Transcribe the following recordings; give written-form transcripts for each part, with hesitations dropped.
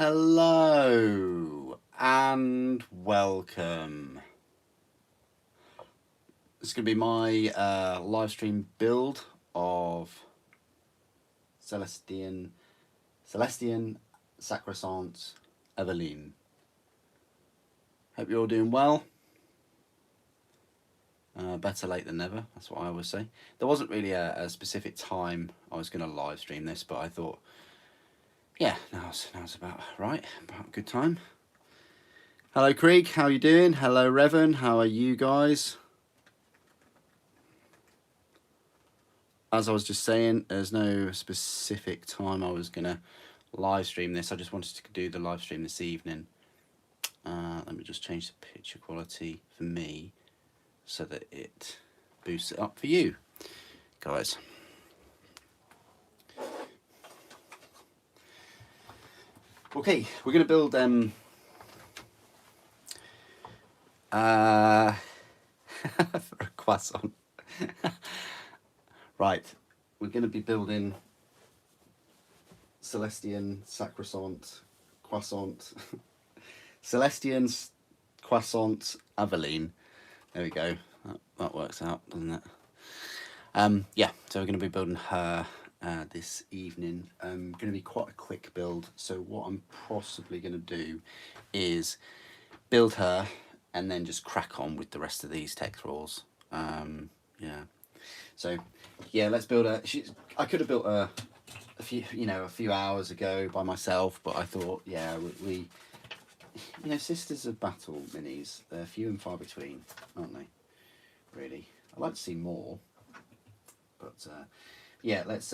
Hello and welcome. This is going to be my live stream build of Celestian Sacresant Aveline. Hope you're all doing well. Better late than never, that's what I always say. There wasn't really a specific time I was going to live stream this, but I thought, yeah, now's about right, about a good time. Hello Krieg, how are you doing? Hello Revan, how are you guys? As I was just saying, there's no specific time I was going to live stream this. I just wanted to do the live stream this evening. Let me just change the picture quality for me so that it boosts it up for you guys. Okay, we're going to build for a croissant. Right, we're going to be building Celestian Sacresant Croissant Celestian Croissant Aveline. There we go. That works out, doesn't it? Yeah, so we're going to be building her this evening. Going to be quite a quick build. So what I'm possibly going to do is build her and then just crack on with the rest of these Tech-thralls. Yeah. So yeah, let's build her. I could have built her a few hours ago by myself, but I thought, yeah, we Sisters of Battle minis, they're few and far between, aren't they? Really, I'd like to see more, but yeah, let's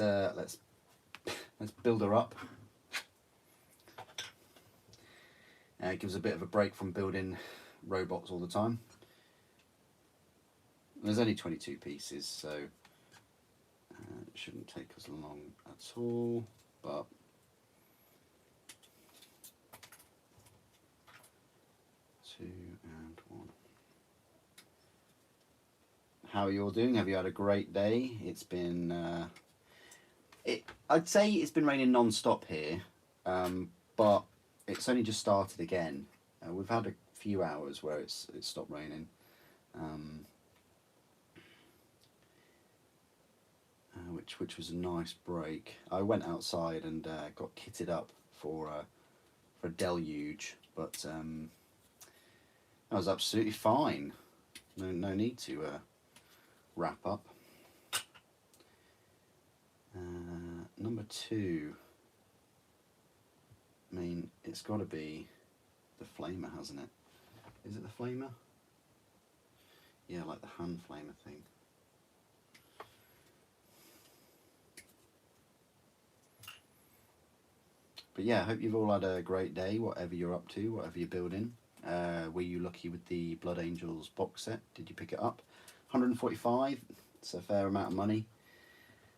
build her up. It gives a bit of a break from building robots all the time. There's only 22 pieces, so it shouldn't take us long at all, but 2 and 1. How are you all doing? Have you had a great day? It's been I'd say it's been raining non-stop here, but it's only just started again. We've had a few hours where it's stopped raining. Which was a nice break. I went outside and got kitted up for a deluge, but I was absolutely fine. No need to wrap up. Number 2. I mean, it's got to be the flamer, hasn't it? Is it the flamer? Yeah, like the hand flamer thing. But yeah, I hope you've all had a great day, whatever you're up to, whatever you're building. Were you lucky with the Blood Angels box set? Did you pick it up? 145, it's a fair amount of money.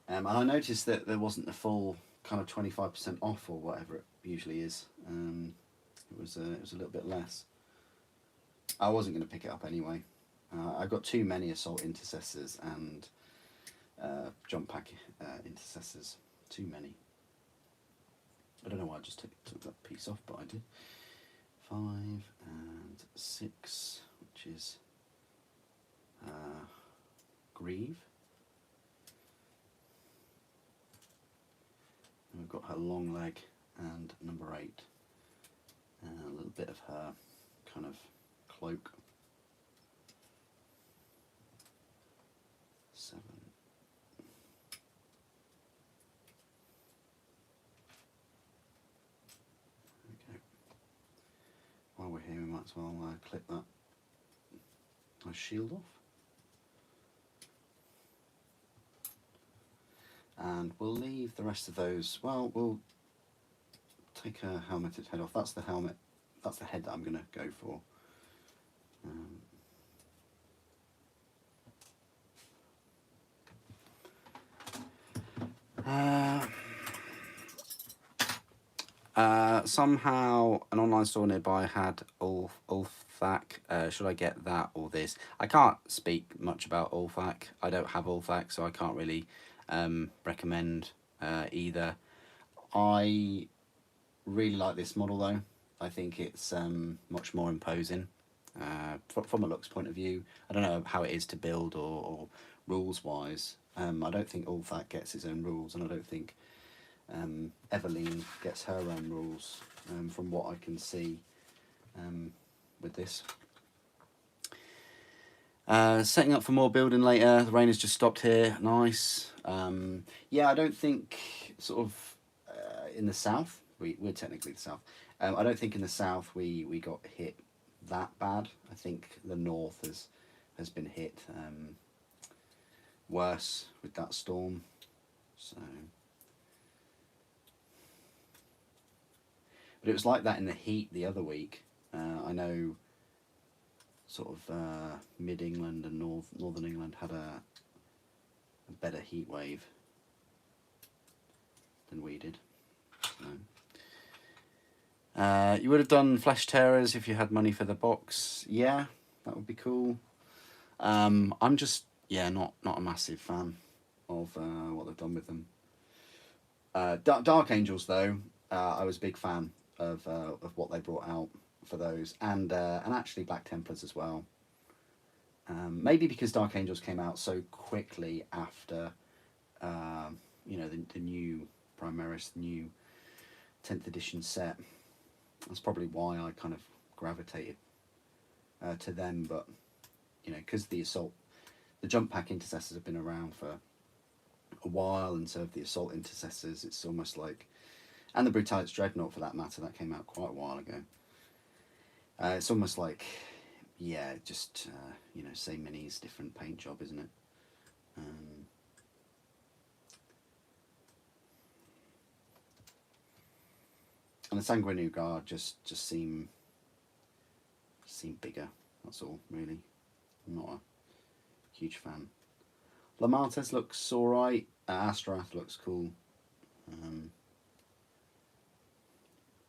And I noticed that there wasn't the full kind of 25% off or whatever it usually is. It was a little bit less. I wasn't going to pick it up anyway. I got too many Assault Intercessors and Jump Pack Intercessors. Too many. I don't know why I just took that piece off, but I did. 5 and 6, which is Grieve. And we've got her long leg and number 8. And a little bit of her kind of cloak. 7. While we're here, we might as well clip that nice shield off. And we'll leave the rest of those, well, we'll take her helmeted head off. That's the helmet, that's the head that I'm going to go for. Somehow an online store nearby had Ulfac. Should I get that or this? I can't speak much about Ulfac. I don't have Ulfac, so I can't really recommend either. I Really like this model though. I think it's much more imposing from a looks point of view. I don't know how it is to build or rules wise. I don't think all that gets its own rules, and I don't think Aveline gets her own rules from what I can see with this. Setting up for more building later. The rain has just stopped here. Nice. Yeah, I don't think sort of in the south. We're technically the south. I don't think in the south we got hit that bad. I think the north has been hit worse with that storm. So, but it was like that in the heat the other week. I know sort of mid England and northern England had a better heat wave than we did. So. You would have done Flesh Terrors if you had money for the box. Yeah, that would be cool. I'm just not a massive fan of what they've done with them. Dark Angels though, I was a big fan of what they brought out for those, and actually Black Templars as well. Maybe because Dark Angels came out so quickly after the new Primaris, new 10th edition set. That's probably why I kind of gravitated to them. But because the jump pack intercessors have been around for a while, and so have the assault intercessors, it's almost like, and the Brutalis Dreadnought for that matter, that came out quite a while ago. It's almost like, just same minis, different paint job, isn't it? And the Sanguinary Guard just seem bigger. That's all, really. I'm not a huge fan. Lamartes looks alright. Astaroth looks cool.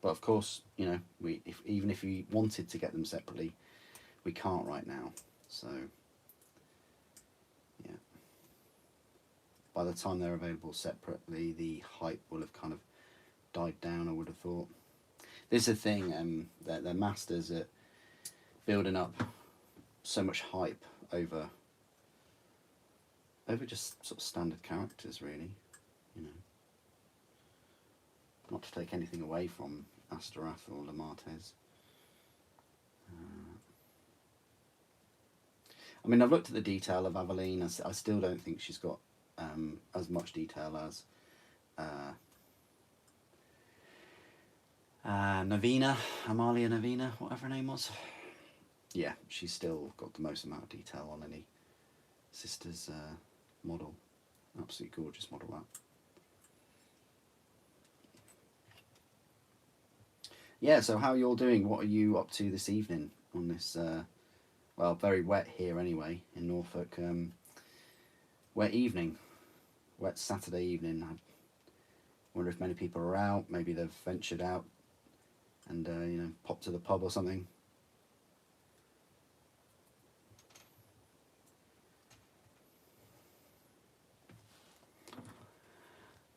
But of course, even if we wanted to get them separately, we can't right now. So, yeah. By the time they're available separately, the hype will have kind of died down, I would have thought. This is the thing, they're masters at building up so much hype over just sort of standard characters, really. Not to take anything away from Astaroth or Lamartes. I mean, I've looked at the detail of Avalene. I still don't think she's got as much detail as Navina, Amalia Navina, whatever her name was. Yeah, she's still got the most amount of detail on any Sisters model. Absolutely gorgeous model, that. Yeah, so how are you all doing? What are you up to this evening on this, well, very wet here anyway, in Norfolk. Wet evening. Wet Saturday evening. I wonder if many people are out. Maybe they've ventured out and, popped to the pub or something.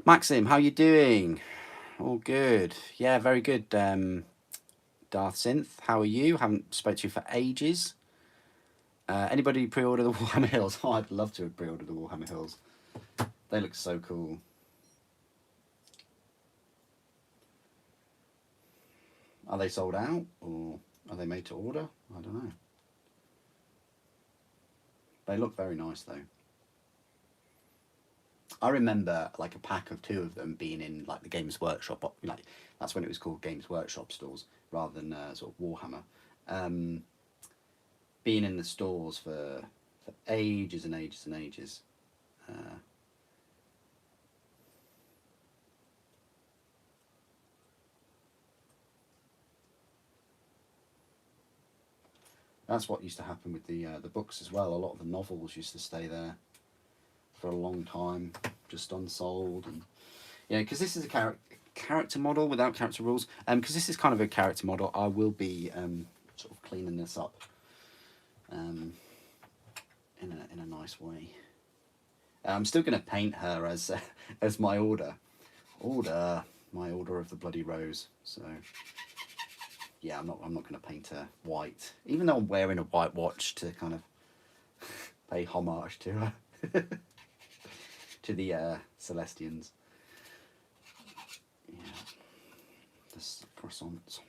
Maxim, how you doing? All good. Yeah, very good. Darth Synth, how are you? Haven't spoke to you for ages. Anybody pre-order the Warhammer Hills? Oh, I'd love to have pre-ordered the Warhammer Hills. They look so cool. Are they sold out, or are they made to order? I don't know. They look very nice though. I remember like a pack of 2 of them being in like the Games Workshop, like that's when it was called Games Workshop stores rather than sort of Warhammer. Being in the stores for ages and ages and ages. That's what used to happen with the books as well. A lot of the novels used to stay there for a long time, just unsold, and because this is a character model without character rules. Because this is kind of a character model, I will be sort of cleaning this up in a nice way. I'm still going to paint her as my order. my Order of the Bloody Rose. So yeah, I'm not going to paint her white, even though I'm wearing a white watch to kind of pay homage to her. To the Celestians. Yeah, this croissant.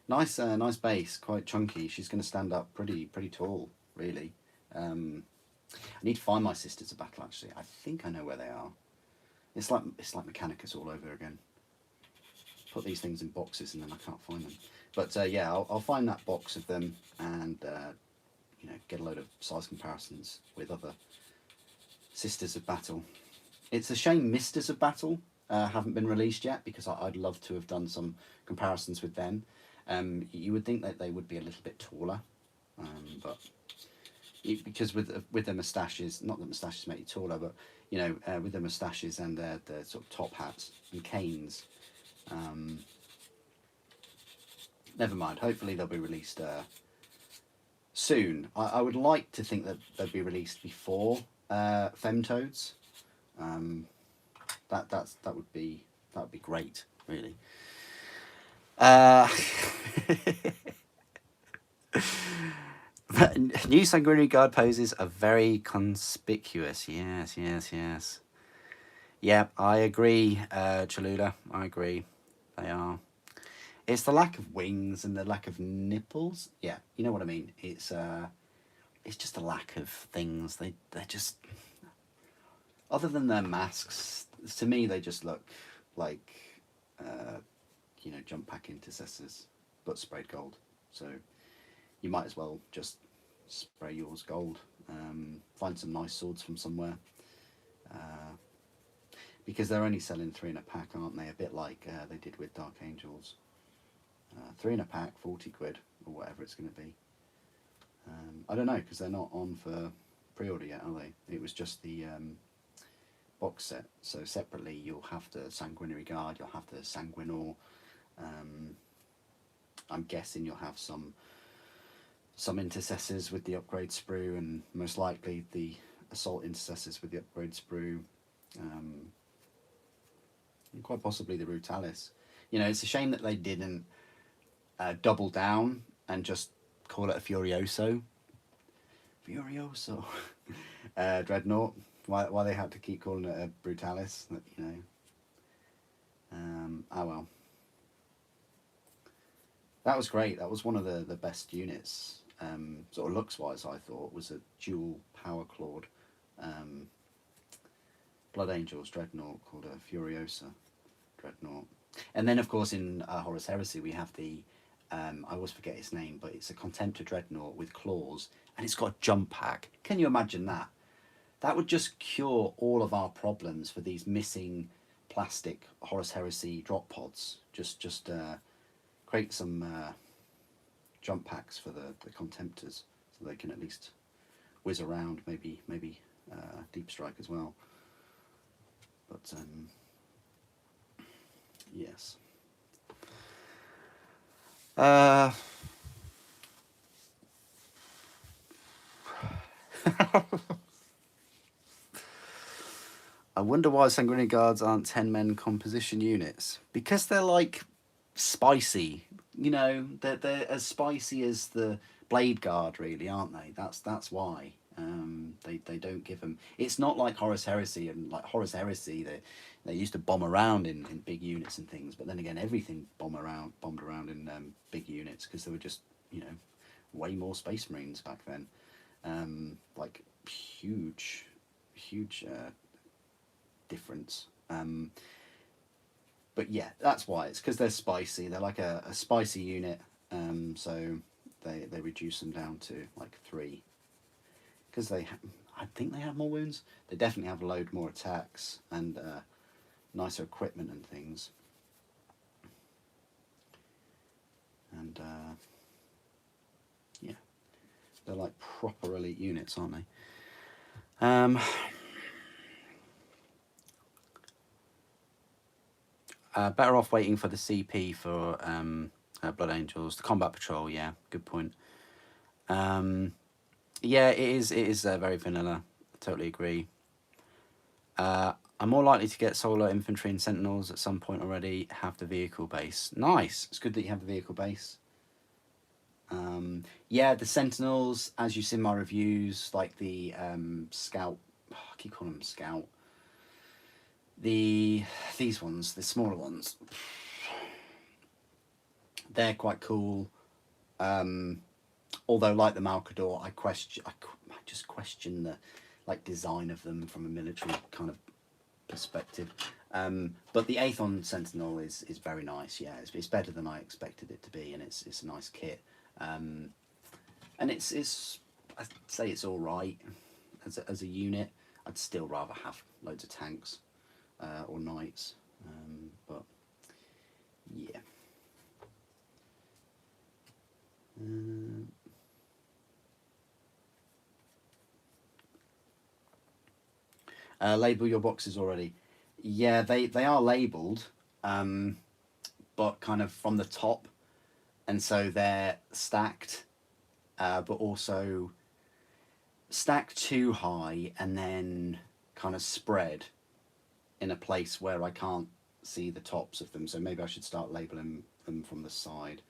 Nice, nice base, quite chunky. She's going to stand up pretty tall, really. I need to find my Sisters of Battle. Actually, I think I know where they are. It's like Mechanicus all over again. Put these things in boxes and then I can't find them. But yeah, I'll find that box of them and you know, get a load of size comparisons with other Sisters of Battle. It's a shame Misters of Battle haven't been released yet, because I'd love to have done some comparisons with them. You would think that they would be a little bit taller, but because with their moustaches, not that moustaches make you taller, but you know, with their moustaches and their sort of top hats and canes. Never mind. Hopefully they'll be released soon. I would like to think that they'll be released before Femtoads. That would be great, really. New Sanguinary Guard poses are very conspicuous. Yes. Yeah, I agree, Cholula. I agree. They are. It's the lack of wings and the lack of nipples. Yeah, you know what I mean. It's just a lack of things. They're just, other than their masks, to me they just look like you know, jump pack intercessors, but sprayed gold. So you might as well just spray yours gold. Find some nice swords from somewhere. Because they're only selling 3 in a pack, aren't they? A bit like they did with Dark Angels. 3 in a pack, 40 quid, or whatever it's going to be. I don't know, because they're not on for pre-order yet, are they? It was just the box set. So separately, you'll have the Sanguinary Guard, you'll have the Sanguinor. I'm guessing you'll have some intercessors with the upgrade sprue, and most likely the assault intercessors with the upgrade sprue. And quite possibly the Brutalis. You know, it's a shame that they didn't double down and just call it a Furioso. Dreadnought. Why they had to keep calling it a Brutalis, you know. Oh well. That was great. That was one of the best units, sort of looks-wise, I thought, was a dual power clawed Blood Angels Dreadnought called a Furiosa Dreadnought. And then, of course, in Horus Heresy, we have the, I always forget his name, but it's a Contemptor Dreadnought with claws, and it's got a jump pack. Can you imagine that? That would just cure all of our problems for these missing plastic Horus Heresy drop pods. Just create some jump packs for the Contemptors, so they can at least whiz around, maybe Deep Strike as well. But yes. I wonder why Sanguinary Guards aren't 10-men composition units. Because they're like spicy. You know, they're as spicy as the Blade Guard, really, aren't they? That's why. They don't give them. It's not like Horus Heresy, and like Horus Heresy, they used to bomb around in big units and things. But then again, everything bombed around in big units, because there were just, you know, way more Space Marines back then. Like huge difference. But yeah, that's why. It's because they're spicy. They're like a spicy unit. So they reduce them down to like 3. Because I think they have more wounds. They definitely have a load more attacks and nicer equipment and things. And yeah, they're like proper elite units, aren't they? Better off waiting for the CP for Blood Angels. The Combat Patrol, yeah, good point. Yeah, it is very vanilla. I totally agree. I'm more likely to get solar infantry and sentinels at some point already. Have the vehicle base. Nice. It's good that you have the vehicle base. Yeah, the sentinels, as you've seen my reviews, like the scout. Oh, I keep calling them scout. These ones, the smaller ones, they're quite cool. Although, like the Malcador, I just question the like design of them from a military kind of perspective. But the Aethon Sentinel is very nice. Yeah, it's better than I expected it to be, and it's a nice kit. And it's I'd say it's all right as a unit. I'd still rather have loads of tanks or knights, but yeah. Label your boxes already. Yeah, they are labelled, but kind of from the top, and so they're stacked, but also stacked too high and then kind of spread in a place where I can't see the tops of them. So maybe I should start labelling them from the side.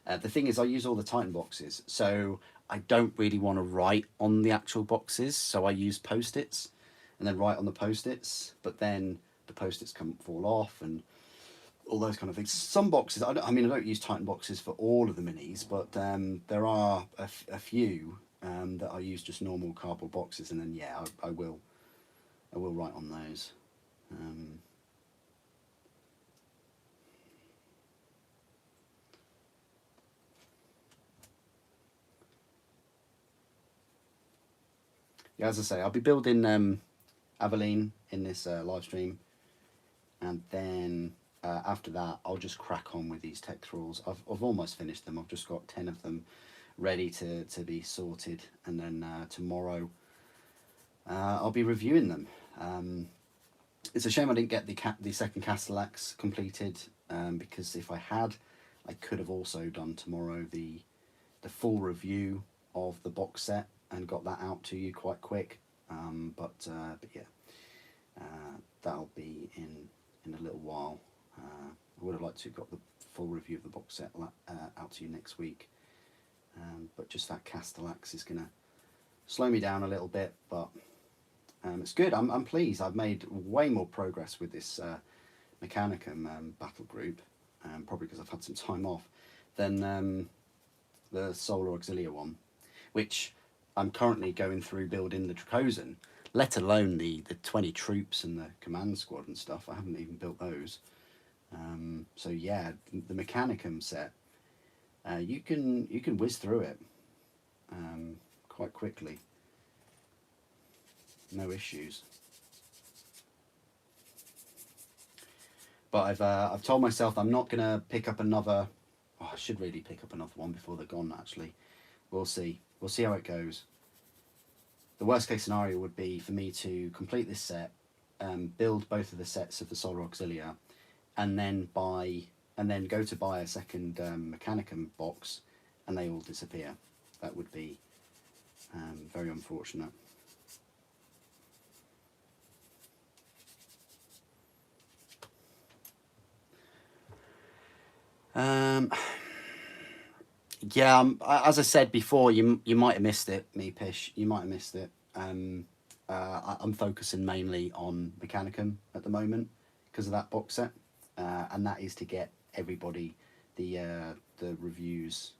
The thing is, I use all the Titan boxes, so I don't really want to write on the actual boxes. So I use post-its and then write on the post-its, but then the post-its fall off and all those kind of things. Some boxes, I don't use Titan boxes for all of the minis, but there are a few that I use just normal cardboard boxes, and then yeah, I will write on those. Yeah, as I say, I'll be building Avalene in this live stream, and then after that I'll just crack on with these Tech-thralls. I've almost finished them. I've just got 10 of them ready to be sorted, and then tomorrow I'll be reviewing them. It's a shame I didn't get the second Castellax completed, because if I had, I could have also done tomorrow the full review of the box set and got that out to you quite quick. But yeah, that'll be in a little while. I would have liked to have got the full review of the box set out to you next week. But just that Castellax is going to slow me down a little bit, but it's good. I'm pleased. I've made way more progress with this Mechanicum battle group, probably because I've had some time off, than the Solar Auxilia one, which I'm currently going through building the Dracosan, let alone the 20 troops and the command squad and stuff. I haven't even built those. So yeah, the Mechanicum set, you can whiz through it quite quickly. No issues. But I've told myself I'm not gonna pick up another. Oh, I should really pick up another one before they're gone. Actually, we'll see. We'll see how it goes. The worst case scenario would be for me to complete this set, build both of the sets of the Solar Auxilia, and then go to buy a second Mechanicum box, and they all disappear. That would be very unfortunate. Yeah, as I said before, you might have missed it, me Pish. You might have missed it. I'm focusing mainly on Mechanicum at the moment because of that box set, and that is to get everybody the reviews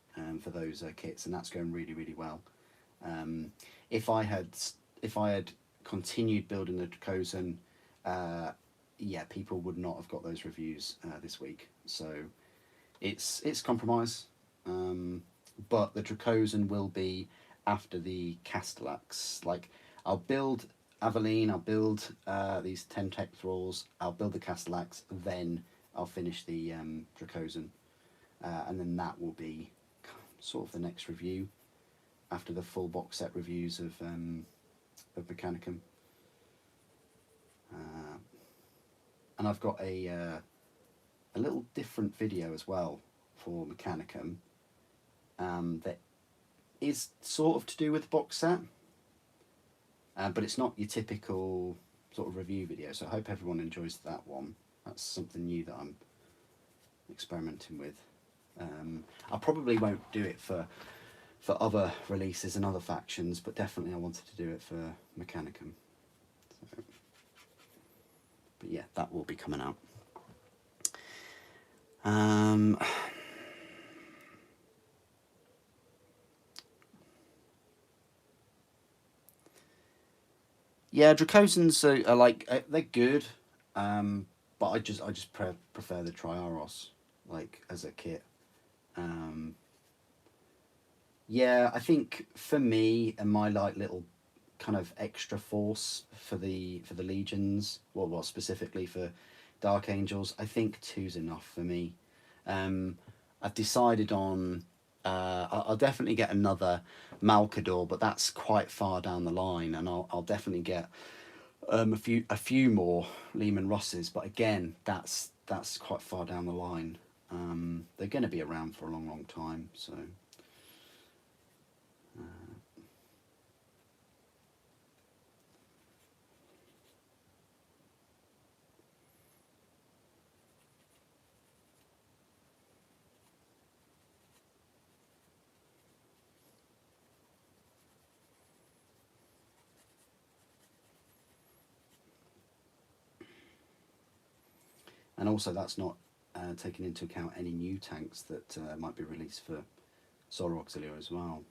for those kits, and that's going really well. If I had continued building the Dracosan, yeah, people would not have got those reviews this week. So it's compromise, but the Dracosan will be after the Castellax. Like, I'll build Avalene, I'll build these 10 Tech-thralls, I'll build the Castellax, then I'll finish the Dracosan, and then that will be sort of the next review after the full box set reviews of Mechanicum. And I've got a little different video as well for Mechanicum that is sort of to do with the box set, but it's not your typical sort of review video. So I hope everyone enjoys that one. That's something new that I'm experimenting with. I probably won't do it for other releases and other factions, but definitely I wanted to do it for Mechanicum. So, but yeah, that will be coming out. Yeah, Dracosans are like they're good, but I just prefer the Triaros like as a kit. Yeah, I think for me and my like little kind of extra force for the legions, well specifically for Dark Angels, I think 2's enough for me. I've decided on I'll definitely get another Malcador, but that's quite far down the line, and I'll definitely get a few more Lehman Rosses, but again that's quite far down the line. They're going to be around for a long time, so. And also that's not taking into account any new tanks that might be released for Solar Auxiliary as well.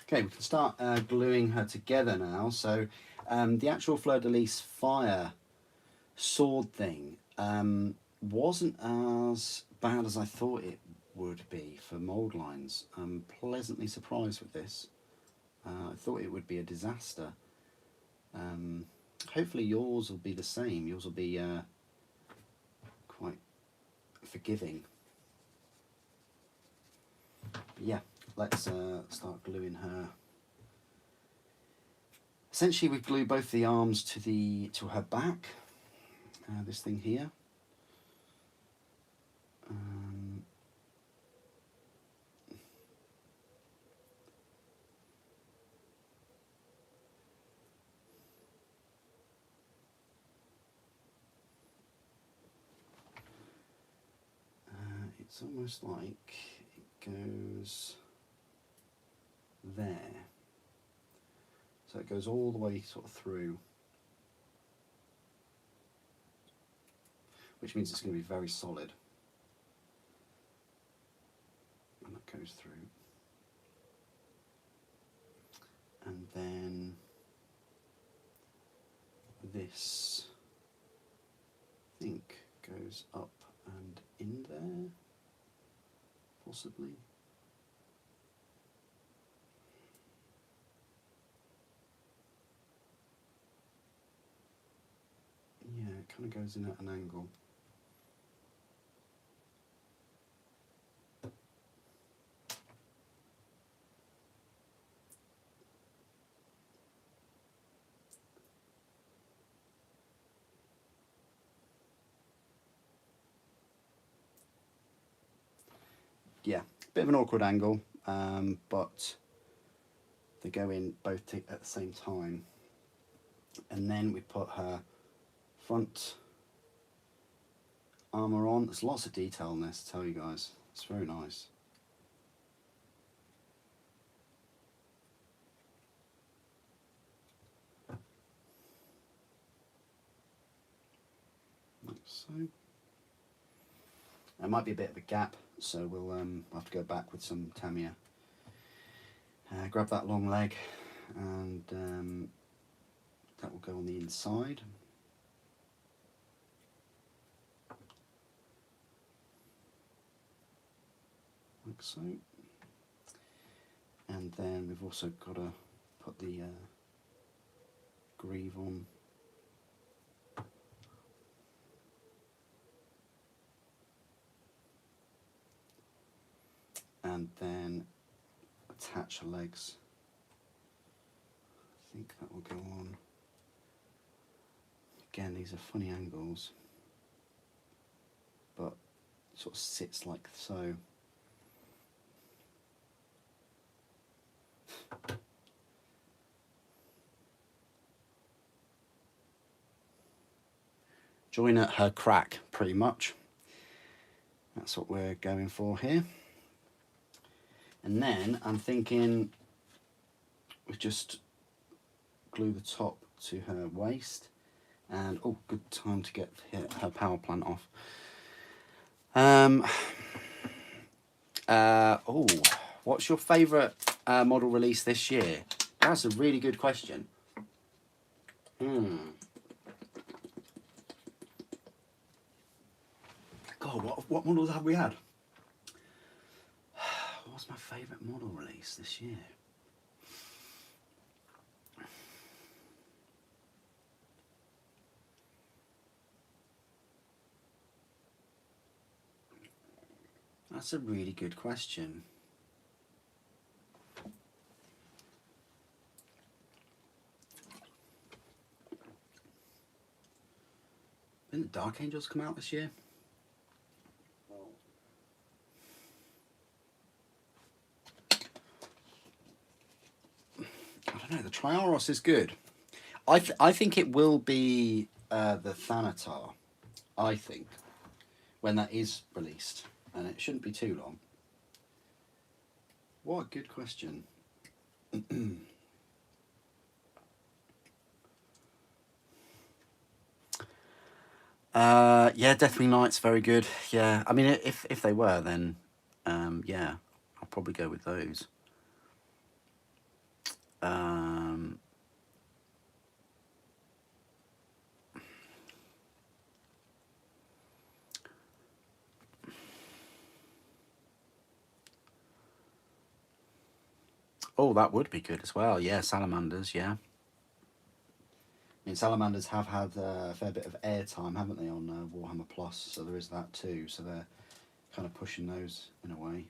Okay, we can start gluing her together now. So the actual Fleur-de-Lis fire sword thing wasn't as bad as I thought it would be for mould lines. I'm pleasantly surprised with this. I thought it would be a disaster. Hopefully yours will be the same. Yours will be quite forgiving. But yeah, let's start gluing her. Essentially, we glue both the arms to her back. This thing here. It's almost like it goes there. So it goes all the way sort of through, which means it's going to be very solid. And that goes through. And then this, I think, goes up and in there, possibly. Yeah, it kind of goes in at an angle. Yeah, bit of an awkward angle, but they go in both at the same time. And then we put her front armour on. There's lots of detail in this, to tell you guys. It's very nice. Like so. There might be a bit of a gap, so we'll have to go back with some Tamiya. Grab that long leg, and that will go on the inside. Like so. And then we've also got to put the greave on. And and then attach the legs. I think that will go on. Again, these are funny angles, but it sort of sits like so. Join at her crack, pretty much. That's what we're going for here. And then I'm thinking we just glue the top to her waist. And oh, good time to get her power plant off. Oh, what's your favourite model release this year? That's a really good question. God, what models have we had? What's my favourite model release this year? That's a really good question. Didn't Dark Angels come out this year? I don't know, the Triaros is good. I think it will be the Thanatar, I think, when that is released. And it shouldn't be too long. What a good question. Yeah, Deathwing Knights, very good. Yeah, I mean, if they were, then yeah, I'll probably go with those. Oh, that would be good as well. Yeah, Salamanders, yeah. I mean, Salamanders have had a fair bit of airtime, haven't they, on Warhammer Plus, so there is that too. So they're kind of pushing those in a way.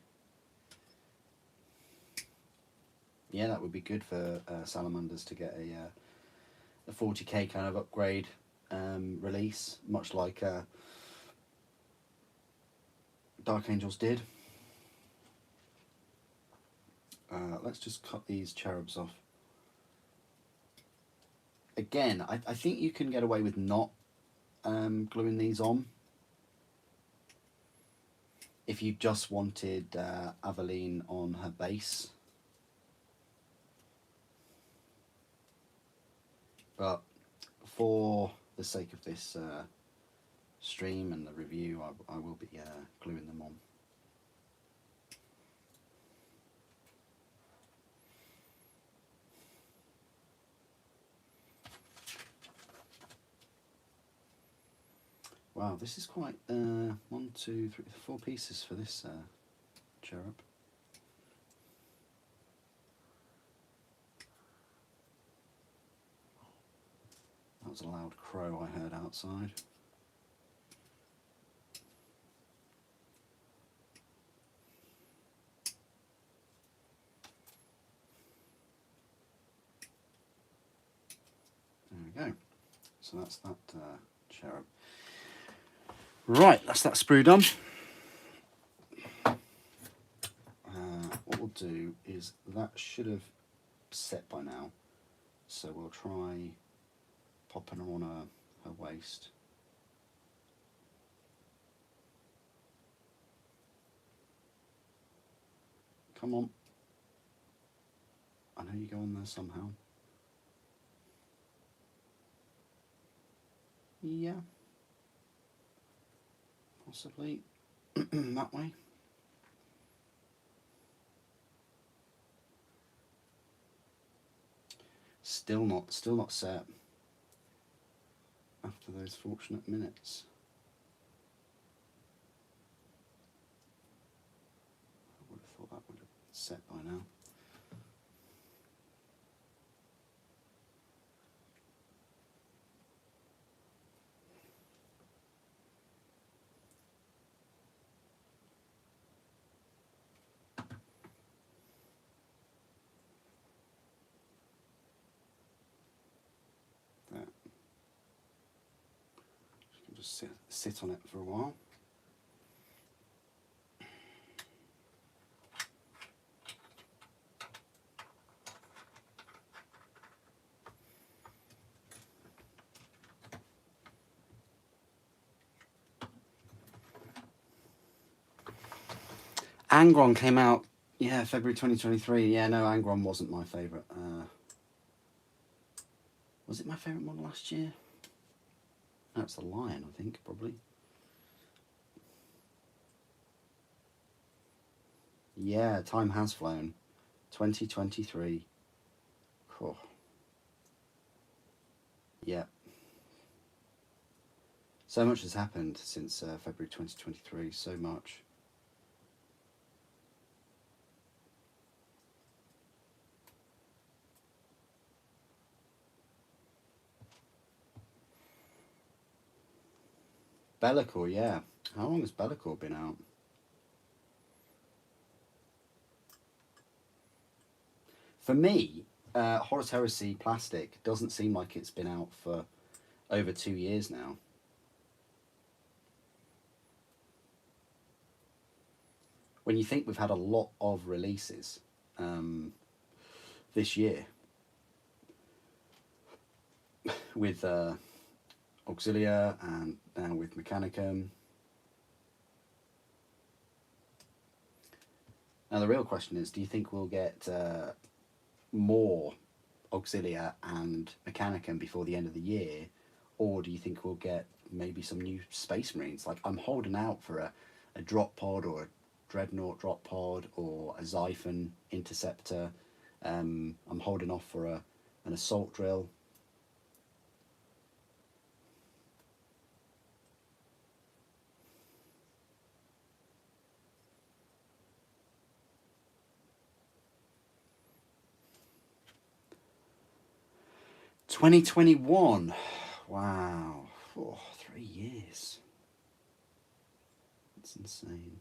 Yeah, that would be good for Salamanders to get a 40k kind of upgrade release, much like Dark Angels did. Let's just cut these cherubs off. Again, I think you can get away with not gluing these on if you just wanted Avalene on her base. But for the sake of this stream and the review, I will be gluing them on. Wow, this is quite 1, 2, 3, 4 pieces for this cherub. That was a loud crow I heard outside. There we go. So that's that cherub. Right, that's that sprue done. What we'll do is that should have set by now. So we'll try popping her on her waist. Come on. I know you go on there somehow. Yeah. Possibly that way. Still not set after those fortunate minutes. I would have thought that would have set by now. just sit on it for a while. Angron came out, yeah, February 2023. Yeah, no, Angron wasn't my favourite. Was it my favourite model last year? No, it's the Lion, I think, probably. Yeah, time has flown. 2023. Oh. Yeah. So much has happened since February 2023, so much. Bellicor, yeah. How long has Bellicor been out? For me, Horus Heresy Plastic doesn't seem like it's been out for over 2 years now. When you think we've had a lot of releases this year with Auxilia and now with Mechanicum. Now the real question is, do you think we'll get more Auxilia and Mechanicum before the end of the year, or do you think we'll get maybe some new Space Marines? Like, I'm holding out for a drop pod or a Dreadnought drop pod or a Xiphon Interceptor. I'm holding off for an Assault Drill. $2021. Wow. Oh, 3 years. That's insane.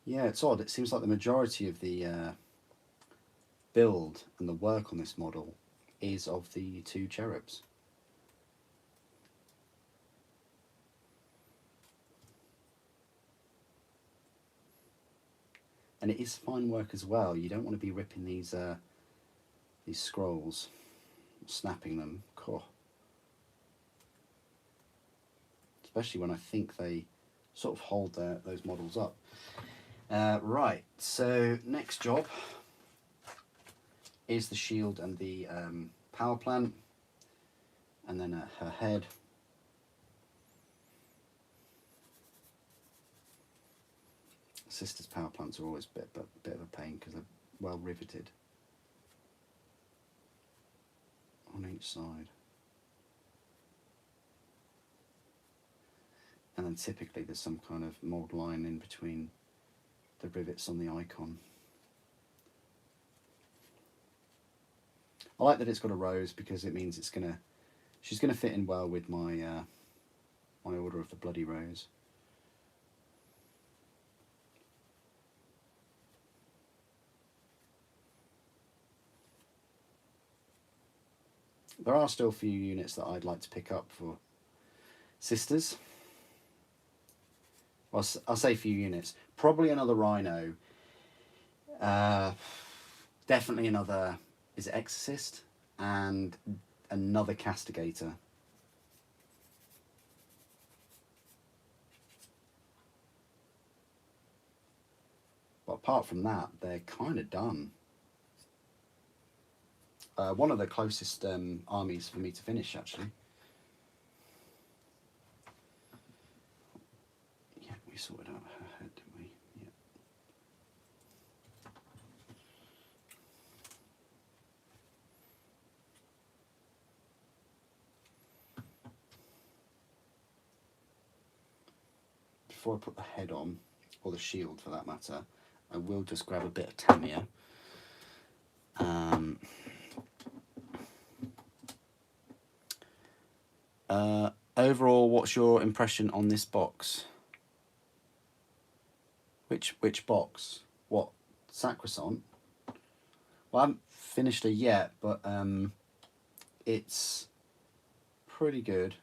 Yeah, it's odd. It seems like the majority of the build and the work on this model is of the 2 cherubs. And it is fine work as well. You don't want to be ripping these scrolls, snapping them. Cool. Especially when I think they sort of hold those models up. Right, so next job is the shield and the power plant, and then her head. Sister's power plants are always a bit of a pain because they're well riveted on each side. And then typically there's some kind of mould line in between the rivets on the icon. I like that it's got a rose because it means she's gonna fit in well with my my Order of the Bloody Rose. There are still a few units that I'd like to pick up for Sisters. Well, I'll say a few units. Probably another Rhino. Definitely another... Is it Exorcist? and another castigator. But apart from that, they're kind of done. One of the closest armies for me to finish, actually. Yeah, we sorted out her head, didn't we? Yeah. Before I put the head on, or the shield for that matter, I will just grab a bit of Tamiya. Overall, what's your impression on this box? Which box? What? Sacresant? Well, I haven't finished it yet, but it's pretty good.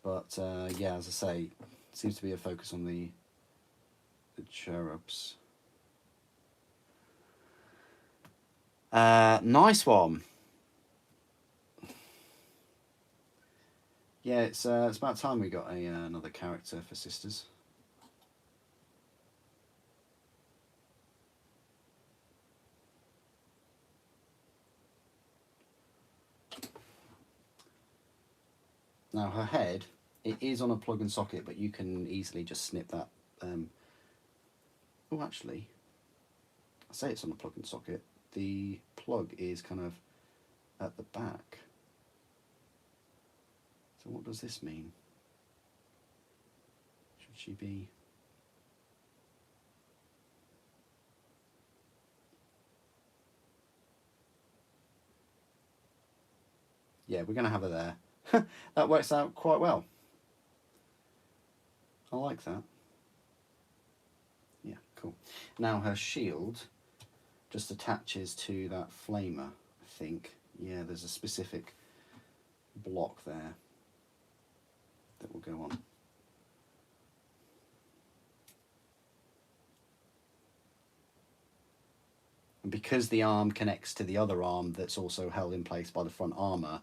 But yeah, as I say, seems to be a focus on the cherubs. Nice one. Yeah, it's about time we got another character for sisters. Now her head, it is on a plug and socket, but you can easily just snip that. Oh, actually, I say it's on a plug and socket. The plug is kind of at the back. So what does this mean? Should she be... Yeah, we're going to have her there. That works out quite well. I like that. Yeah, cool. Now her shield just attaches to that flamer, I think. Yeah, there's a specific block there that will go on. And because the arm connects to the other arm that's also held in place by the front armour,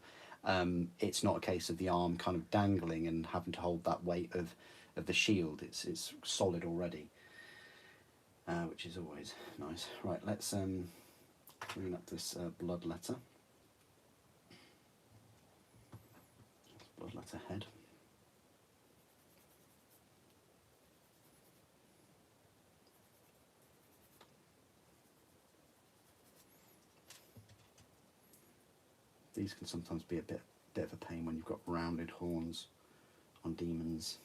it's not a case of the arm kind of dangling and having to hold that weight of the shield. It's solid already, which is always nice. Right, let's clean up this blood letter. Blood letter head. These can sometimes be a bit of a pain when you've got rounded horns on demons.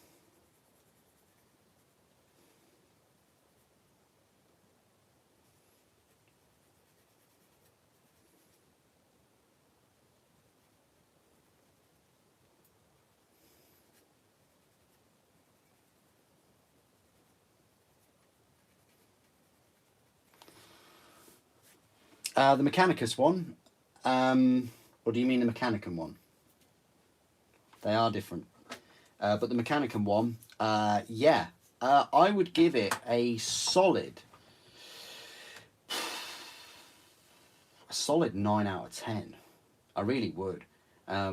The Mechanicus one, or do you mean the Mechanicum one? They are different. But the Mechanicum one, yeah, I would give it a solid 9 out of 10. I really would. I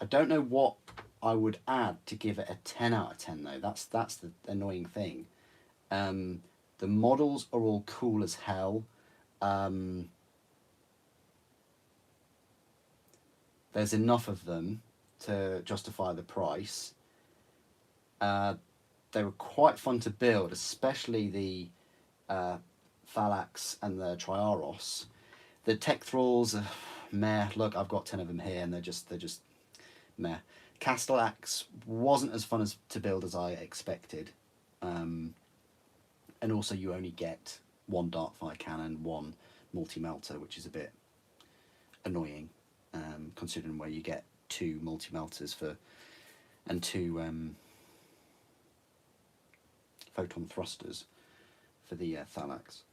don't know what I would add to give it a 10 out of 10 though. That's the annoying thing. The models are all cool as hell. There's enough of them to justify the price. They were quite fun to build, especially the Phalanx and the Triaros. The Tech-thralls, meh. Look, I've got 10 of them here, and they're just meh. Castellax wasn't as fun to build as I expected. And also you only get one Darkfire cannon, one multi-melter, which is a bit annoying, considering where you get 2 multi-melters and 2 photon thrusters for the Phalanx.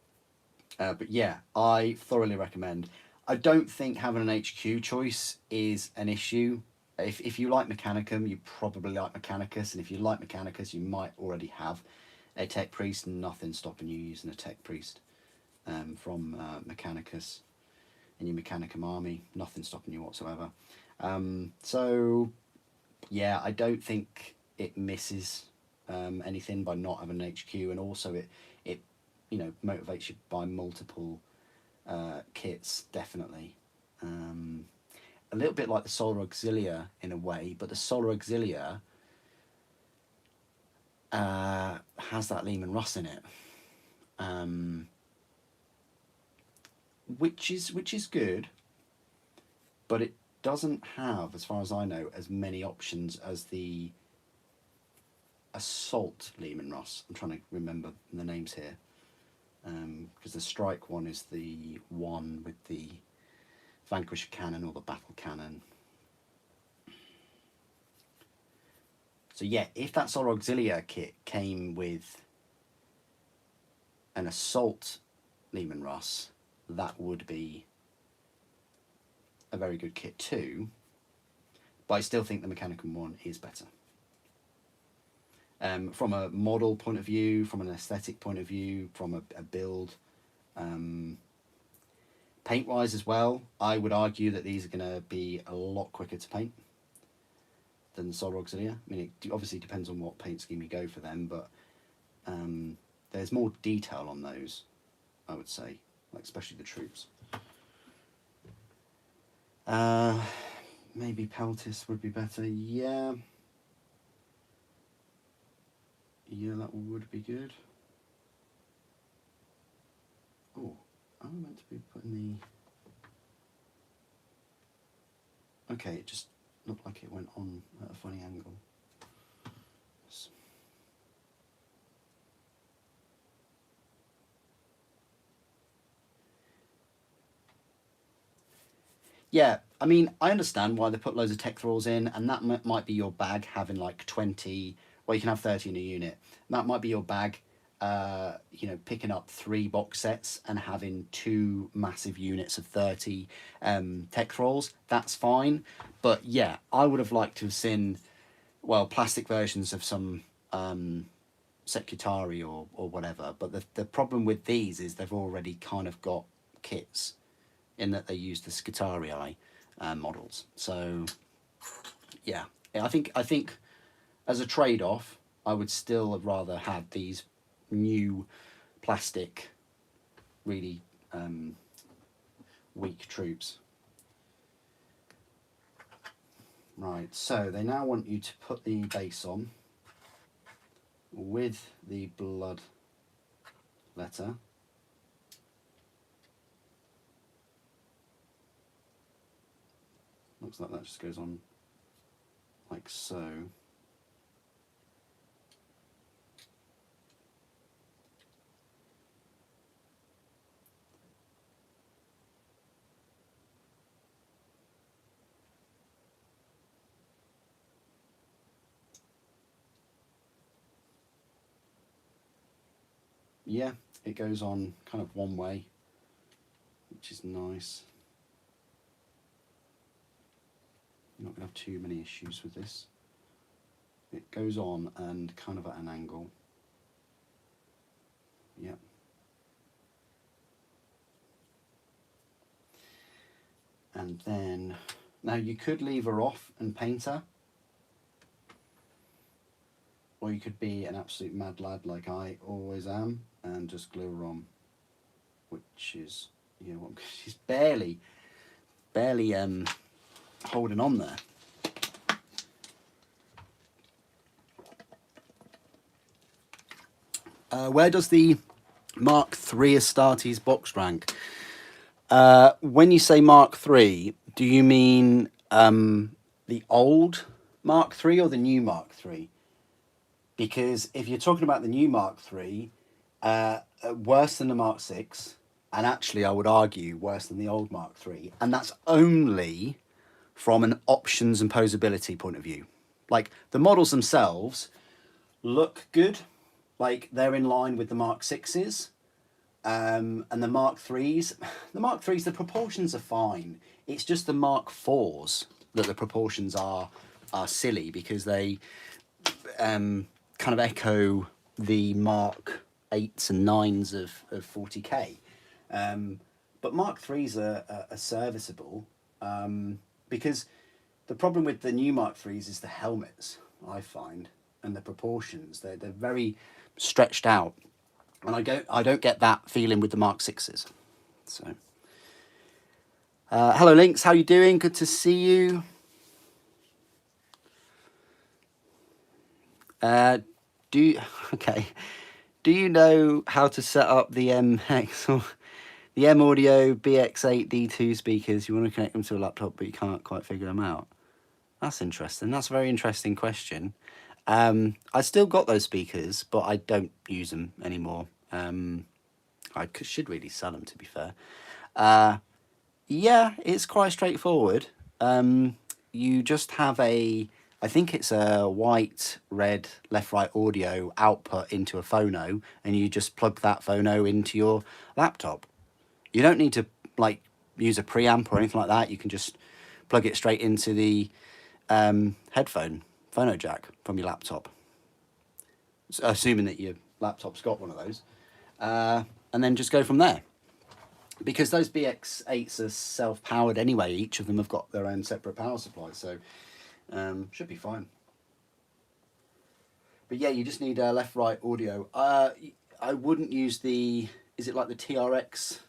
But yeah, I thoroughly recommend. I don't think having an HQ choice is an issue. If you like Mechanicum, you probably like Mechanicus, and if you like Mechanicus, you might already have a Tech Priest, and nothing stopping you using a Tech Priest. from Mechanicus in your Mechanicum army. Nothing stopping you whatsoever. So yeah, I don't think it misses anything by not having an HQ, and also it you know, motivates you by multiple kits, definitely. A little bit like the Solar Auxilia in a way, but the Solar Auxilia has that Lehman Russ in it, which is good, but it doesn't have, as far as I know, as many options as the Assault Lehman Russ. I'm trying to remember the names here, because the Strike one is the one with the Vanquisher Cannon or the Battle Cannon. So yeah, if that Solar Auxilia kit came with an Assault Lehman Russ, that would be a very good kit too, but I still think the Mechanicum one is better. From a model point of view, from an aesthetic point of view, from a build, paint-wise as well, I would argue that these are going to be a lot quicker to paint than the Solar Auxilia. I mean, it obviously depends on what paint scheme you go for them, but there's more detail on those, I would say, like especially the troops. Maybe Peltis would be better. Yeah, that would be good. Oh, I'm meant to be putting the... Okay, it just looked like it went on at a funny angle. Yeah, I mean, I understand why they put loads of Tech-thralls in, and that might be your bag, having like 20, well, you can have 30 in a unit. That might be your bag, you know, picking up 3 box sets and having 2 massive units of 30 Tech-thralls. That's fine. But yeah, I would have liked to have seen, well, plastic versions of some Secretari or whatever. But the problem with these is they've already kind of got kits, in that they use the Scutarii models. So yeah, I think as a trade-off, I would still have rather had these new plastic, really weak troops. Right, so they now want you to put the base on with the blood letter. Looks like that just goes on like so. Yeah, it goes on kind of one way, which is nice. You're not going to have too many issues with this. It goes on and kind of at an angle. Yep. And then, now you could leave her off and paint her, or you could be an absolute mad lad like I always am and just glue her on, which is, you know, she's barely holding on there. Where does the Mark III Astartes box rank? When you say Mark III, do you mean the old Mark III or the new Mark III? Because if you're talking about the new Mark III, worse than the Mark VI, and actually I would argue worse than the old Mark III, and that's only from an options and posability point of view. Like, the models themselves look good, like they're in line with the Mark VIs, and the Mark IIIs. The Mark IIIs, the proportions are fine. It's just the Mark IVs that the proportions are silly, because they kind of echo the Mark 8s and 9s of 40k. But Mark IIIs are serviceable, because the problem with the new Mark IIIs is the helmets, I find, and the proportions. They're very stretched out, and I don't get that feeling with the Mark VIs. So, hello Lynx, how you doing? Good to see you. Okay. Do you know how to set up the MX or the M Audio BX8D2 speakers? You want to connect them to a laptop, but you can't quite figure them out. That's interesting. That's a very interesting question. I still got those speakers, but I don't use them anymore. I should really sell them, to be fair. Yeah, it's quite straightforward. You just have I think it's a white, red, left-right audio output into a phono, and you just plug that phono into your laptop. You don't need to like use a preamp or anything like that. You can just plug it straight into the phono jack from your laptop, assuming that your laptop's got one of those, and then just go from there. Because those BX8s are self-powered anyway, each of them have got their own separate power supply, so should be fine. But yeah, you just need left-right audio. I wouldn't use is it like the TRX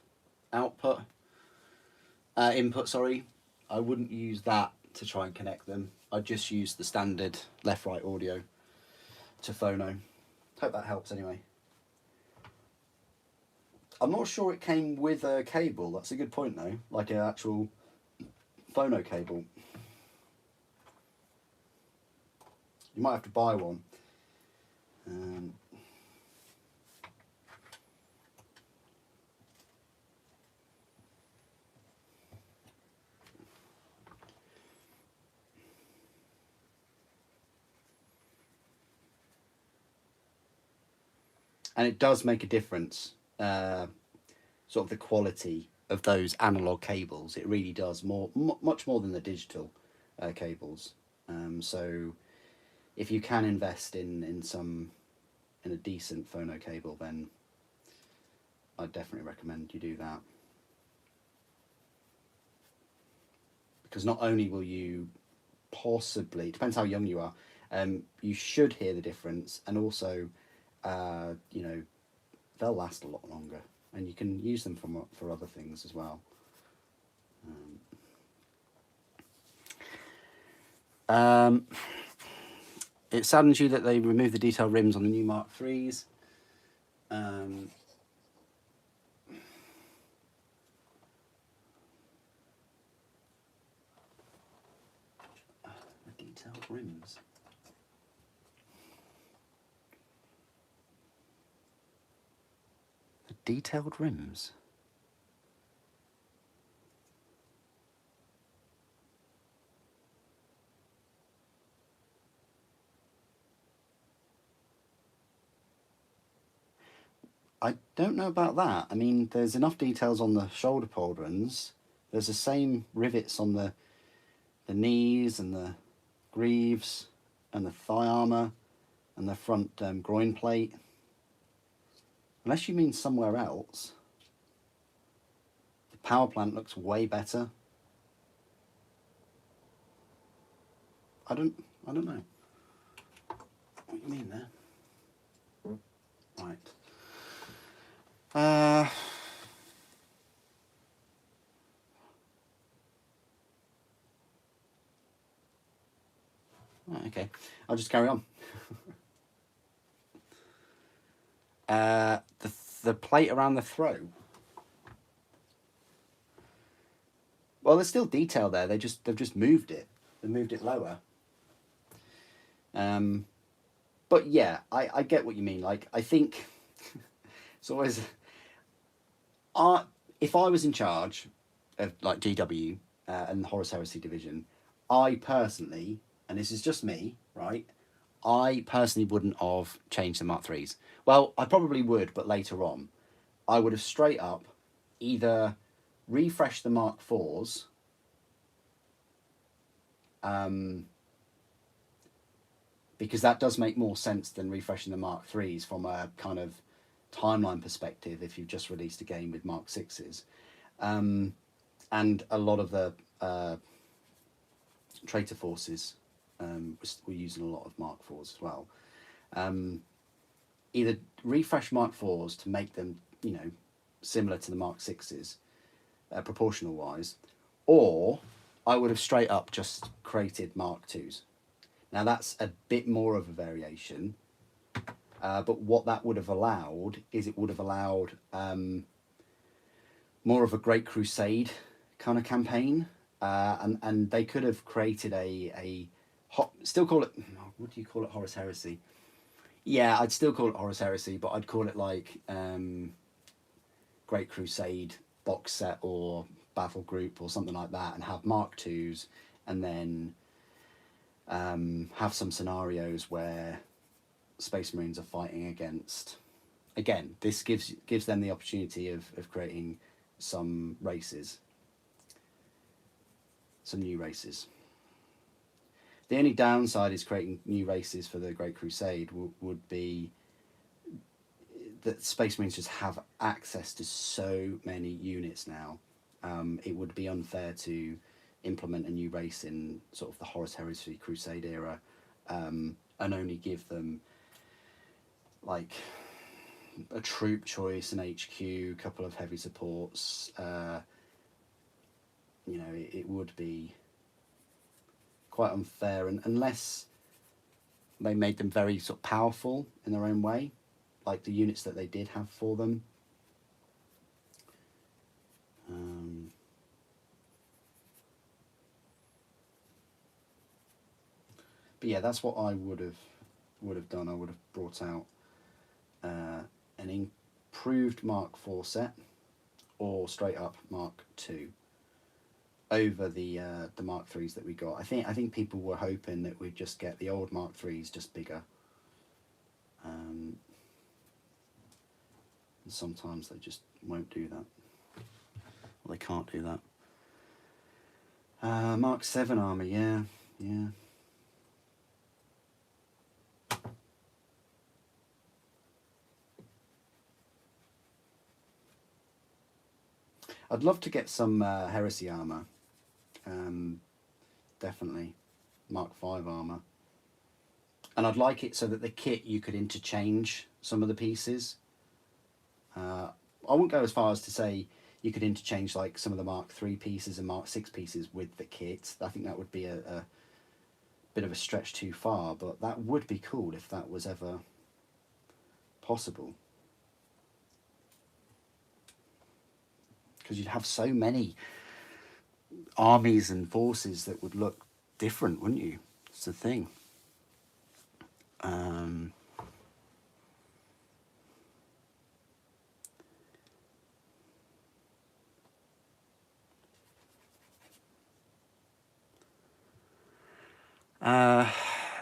input, sorry. I wouldn't use that to try and connect them. I'd just use the standard left-right audio to phono. Hope that helps anyway. I'm not sure it came with a cable. That's a good point though, like an actual phono cable. You might have to buy one. And it does make a difference, sort of the quality of those analog cables. It really does, much more than the digital cables. So if you can invest in a decent phono cable, then I'd definitely recommend you do that. Because not only will you possibly, depends how young you are, you should hear the difference, and also you know, they'll last a lot longer, and you can use them for other things as well. It saddens you that they removed the detail rims on the new Mark IIIs. The detailed rims. The detailed rims. I don't know about that. I mean, there's enough details on the shoulder pauldrons. There's the same rivets on the knees and the greaves and the thigh armour and the front groin plate. Unless you mean somewhere else. The power plant looks way better. I don't know. What do you mean there? Right. Okay, I'll just carry on. The plate around the throat. Well, there's still detail there. They've just moved it. They moved it lower. But yeah, I get what you mean. Like, I think it's always. If I was in charge of like GW and the Horus Heresy division, I personally, and this is just me, right? I personally wouldn't have changed the Mark IIIs. Well, I probably would, but later on, I would have straight up either refreshed the Mark IVs, because that does make more sense than refreshing the Mark IIIs from a kind of timeline perspective if you've just released a game with Mark 6s. And a lot of the traitor forces were using a lot of Mark 4s as well. Either refresh Mark 4s to make them, you know, similar to the Mark 6s, proportional wise, or I would have straight up just created Mark 2s. Now that's a bit more of a variation, but what that would have allowed is it would have allowed more of a Great Crusade kind of campaign, and they could have created still call it, what do you call it, Horus Heresy? Yeah, I'd still call it Horus Heresy, but I'd call it like Great Crusade box set or battle group or something like that, and have Mark 2s, and then have some scenarios where Space Marines are fighting against. Again, this gives them the opportunity of creating some races, some new races. The only downside is creating new races for the Great Crusade would be that Space Marines just have access to so many units now. It would be unfair to implement a new race in sort of the Horus Heresy Crusade era, and only give them like a troop choice, an HQ, a couple of heavy supports. You know, it would be quite unfair, and unless they made them very sort of powerful in their own way, like the units that they did have for them. But yeah, that's what I would have done. I would have brought out an improved Mark 4 set, or straight up Mark 2 over the Mark 3s that we got. I think people were hoping that we'd just get the old Mark 3s just bigger. And sometimes they just won't do that. Well, they can't do that. Mark 7 armor, yeah. I'd love to get some Heresy armor. Definitely. Mark 5 armor. And I'd like it so that the kit, you could interchange some of the pieces. I wouldn't go as far as to say you could interchange like some of the Mark 3 pieces and Mark 6 pieces with the kit. I think that would be a bit of a stretch too far, but that would be cool if that was ever possible. Because you'd have so many armies and forces that would look different, wouldn't you? It's the thing.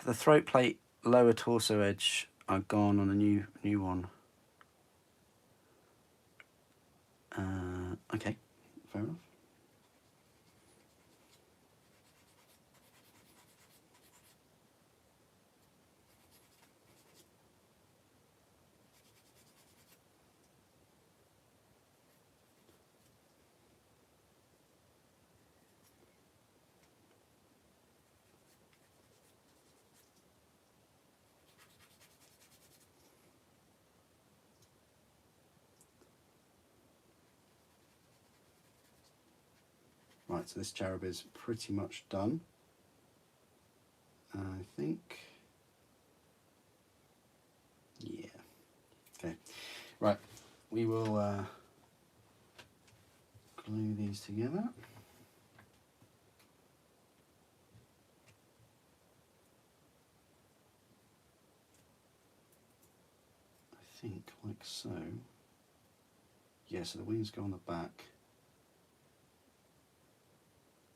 The throat plate, lower torso edge are gone on a new one. Okay, fair enough. Right, so this cherub is pretty much done, I think. Yeah. Okay. Right, we will glue these together. I think like so. Yeah, so the wings go on the back.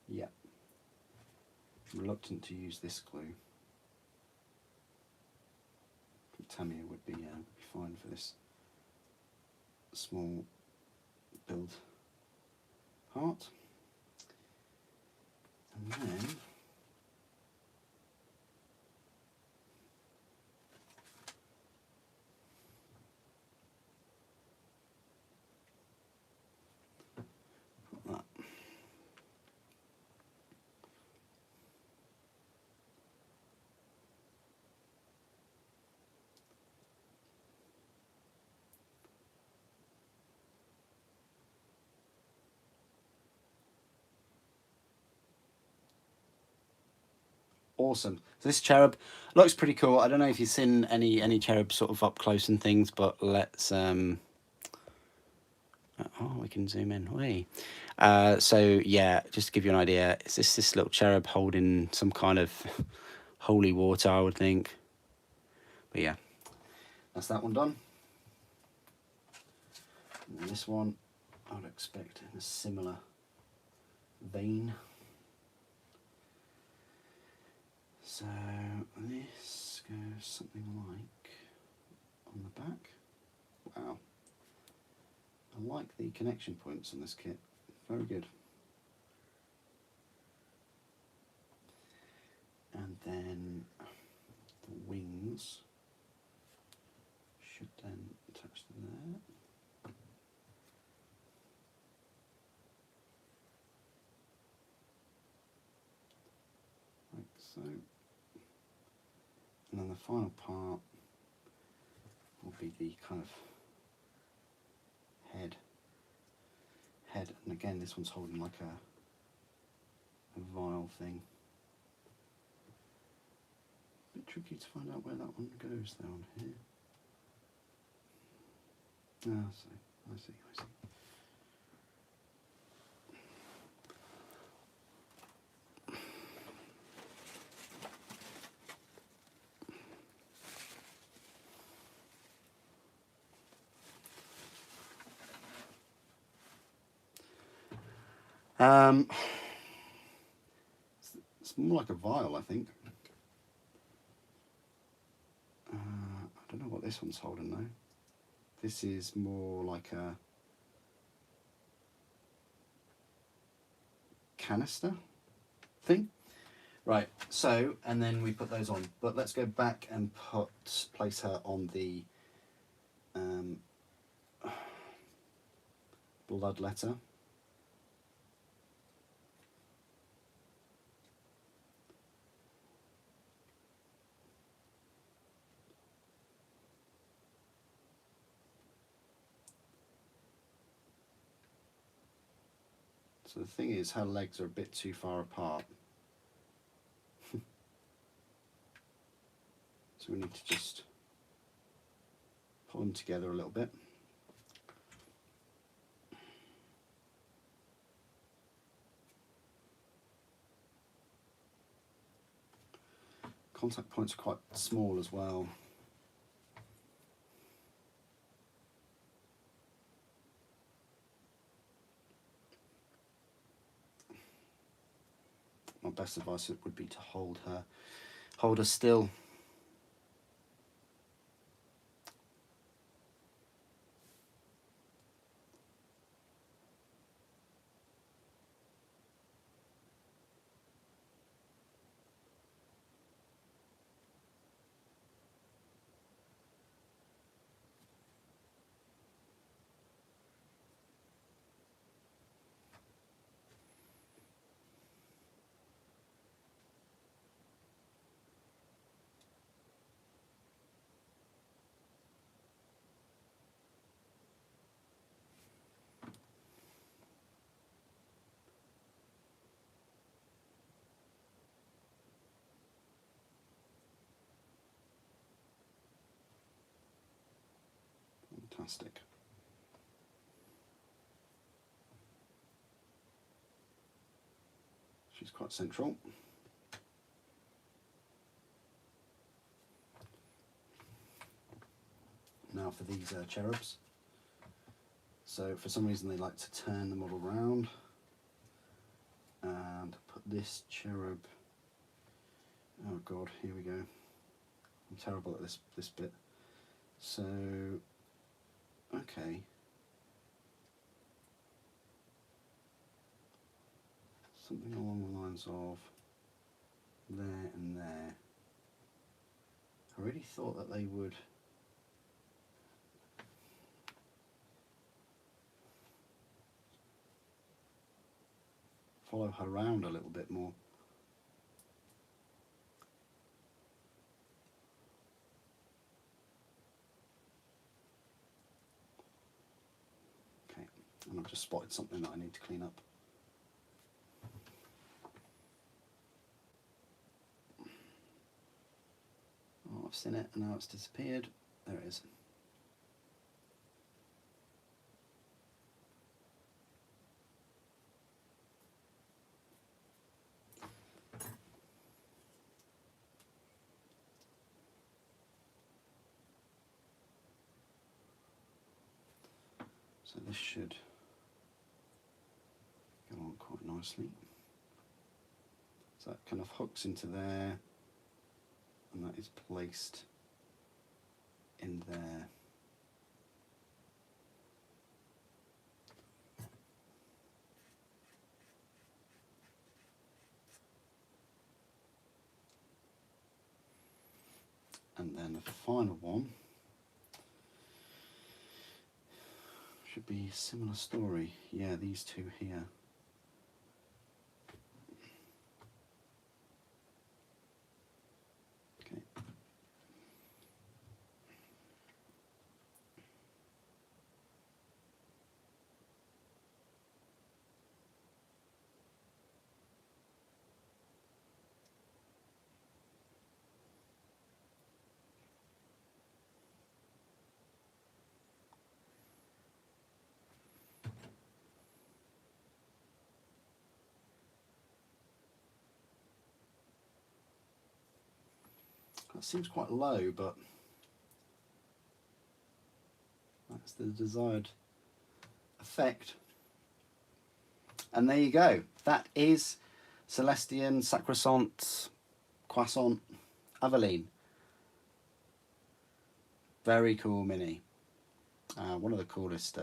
Yeah. Reluctant to use this glue. Tamiya would be fine for this small build part. And then Awesome. So this cherub looks pretty cool. I don't know if you've seen any cherubs sort of up close and things, but let's oh, we can zoom in. Wait. So yeah, just to give you an idea, it's this little cherub holding some kind of holy water, I would think. But yeah, that's that one done. And this one I would expect in a similar vein. So this goes something like on the back. Wow. I like the connection points on this kit. Very good. And then the wings should then attach to there. Like so. And then the final part will be the kind of head. And again, this one's holding like a vial thing. A bit tricky to find out where that one goes down here. Ah, I see. It's more like a vial, I think. I don't know what this one's holding though. This is more like a canister thing. Right, so, and then we put those on. But let's go back and place her on the blood letter. So the thing is, her legs are a bit too far apart. So we need to just pull them together a little bit. Contact points are quite small as well. My best advice would be to hold her still. Fantastic. She's quite central. Now for these cherubs. So for some reason they like to turn the model round and put this cherub. Oh god, here we go. I'm terrible at this bit. So okay. Something along the lines of there and there. I really thought that they would follow her around a little bit more. Okay, and I've just spotted something that I need to clean up. I've seen it and now it's disappeared. There it is. So this should go on quite nicely. So that kind of hooks into there, and that is placed in there. And then the final one should be a similar story. Yeah, these two here. Okay. That seems quite low, but that's the desired effect. And there you go. That is Celestian Sacresant Aveline. Very cool mini. One of the coolest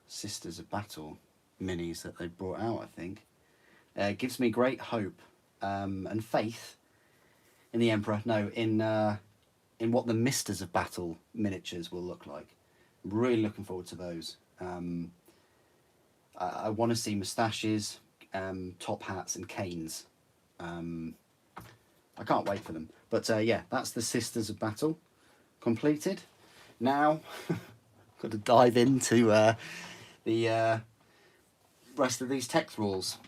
Sisters of Battle minis that they brought out, I think. It gives me great hope and faith in the Emperor. No, in what the Misters of Battle miniatures will look like. I'm really looking forward to those. I want to see moustaches, top hats, and canes. I can't wait for them. But yeah, that's the Sisters of Battle completed. Now, got to dive into the rest of these Tech-thralls.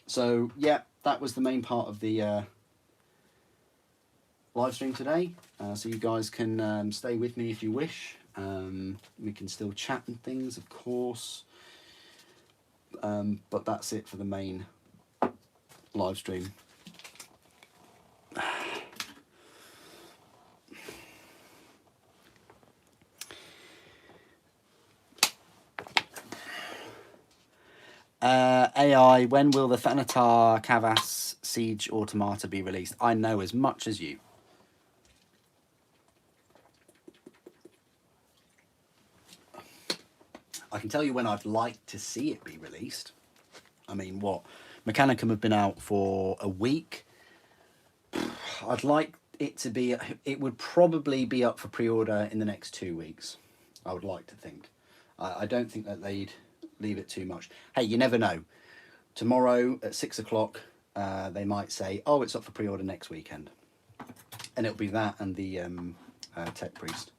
So yeah, that was the main part of the live stream today. So you guys can stay with me if you wish. We can still chat and things, of course. But that's it for the main live stream. AI, when will the Thanatar Kavas Siege Automata be released? I know as much as you. I can tell you when I'd like to see it be released. I mean, what? Mechanicum have been out for a week. I'd like it to be... It would probably be up for pre-order in the next 2 weeks. I would like to think. I don't think that they'd leave it too much. Hey, you never know. Tomorrow at 6 o'clock, they might say, oh, it's up for pre-order next weekend. And it'll be that and the Tech Priest.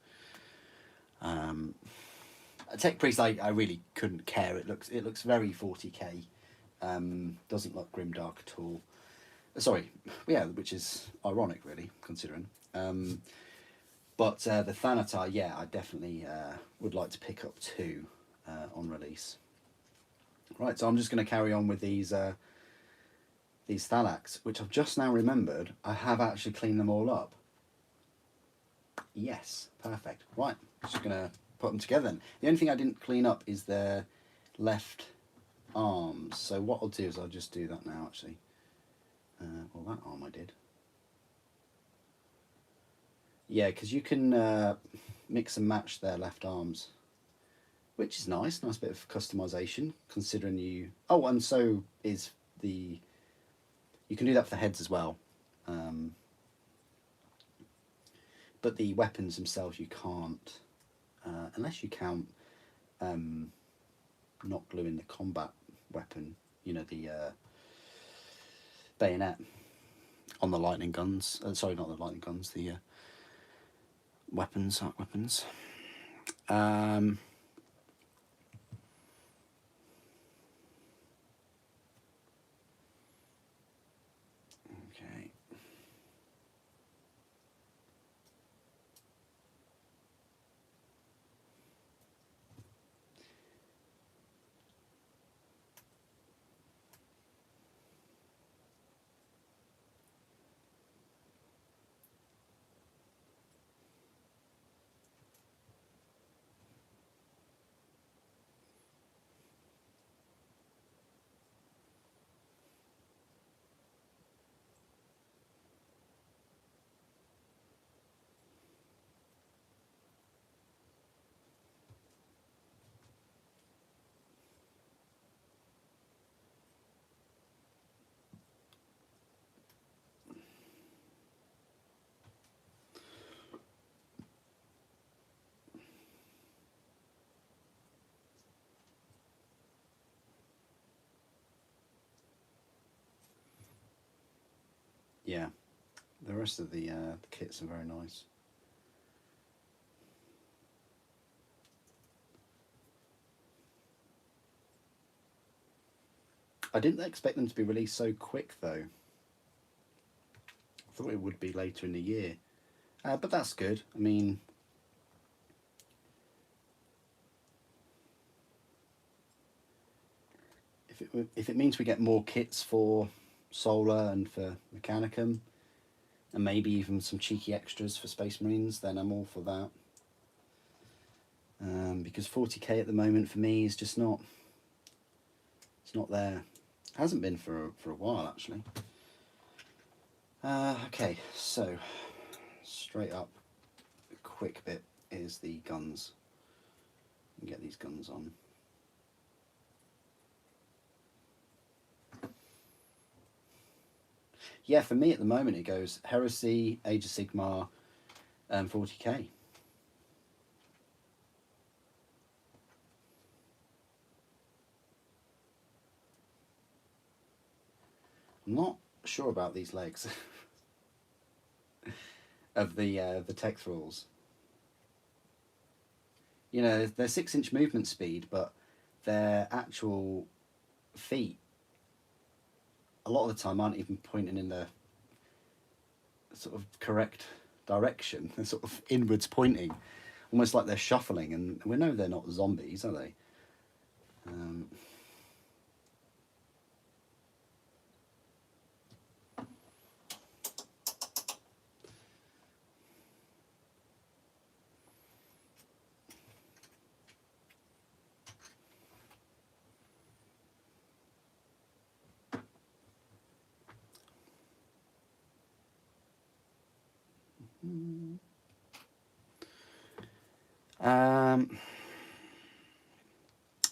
Tech Priest, I really couldn't care. It looks very 40k. Doesn't look grimdark at all. Sorry, yeah, which is ironic, really, considering. But the Thanatar, yeah, I definitely would like to pick up 2 on release. Right, so I'm just going to carry on with these Thalax, which I've just now remembered I have actually cleaned them all up. Yes, perfect. Right, just going to put them together then. The only thing I didn't clean up is their left arms. So what I'll do is I'll just do that now, actually. Well, that arm I did. Yeah, because you can mix and match their left arms, which is nice. Nice bit of customization, considering you... Oh, and so is the... You can do that for the heads as well. But the weapons themselves you can't, unless you count not gluing the combat weapon, you know, the bayonet on the lightning guns. Sorry, not the lightning guns, the weapons, arc weapons. Okay. yeah, the rest of the kits are very nice. I didn't expect them to be released so quick though. I thought it would be later in the year, but that's good. I mean, if it means we get more kits for Solar and for Mechanicum, and maybe even some cheeky extras for Space Marines, then I'm all for that. Because 40k at the moment for me is just not. It's not there. Hasn't been for a while actually. Okay, so straight up, a quick bit is the guns. Get these guns on. Yeah, for me at the moment it goes Heresy, Age of Sigmar, 40k. I'm not sure about these legs of the Tech-thralls. You know, they're 6-inch movement speed, but their actual feet a lot of the time aren't even pointing in the sort of correct direction. They're sort of inwards pointing, almost like they're shuffling, and we know they're not zombies, are they?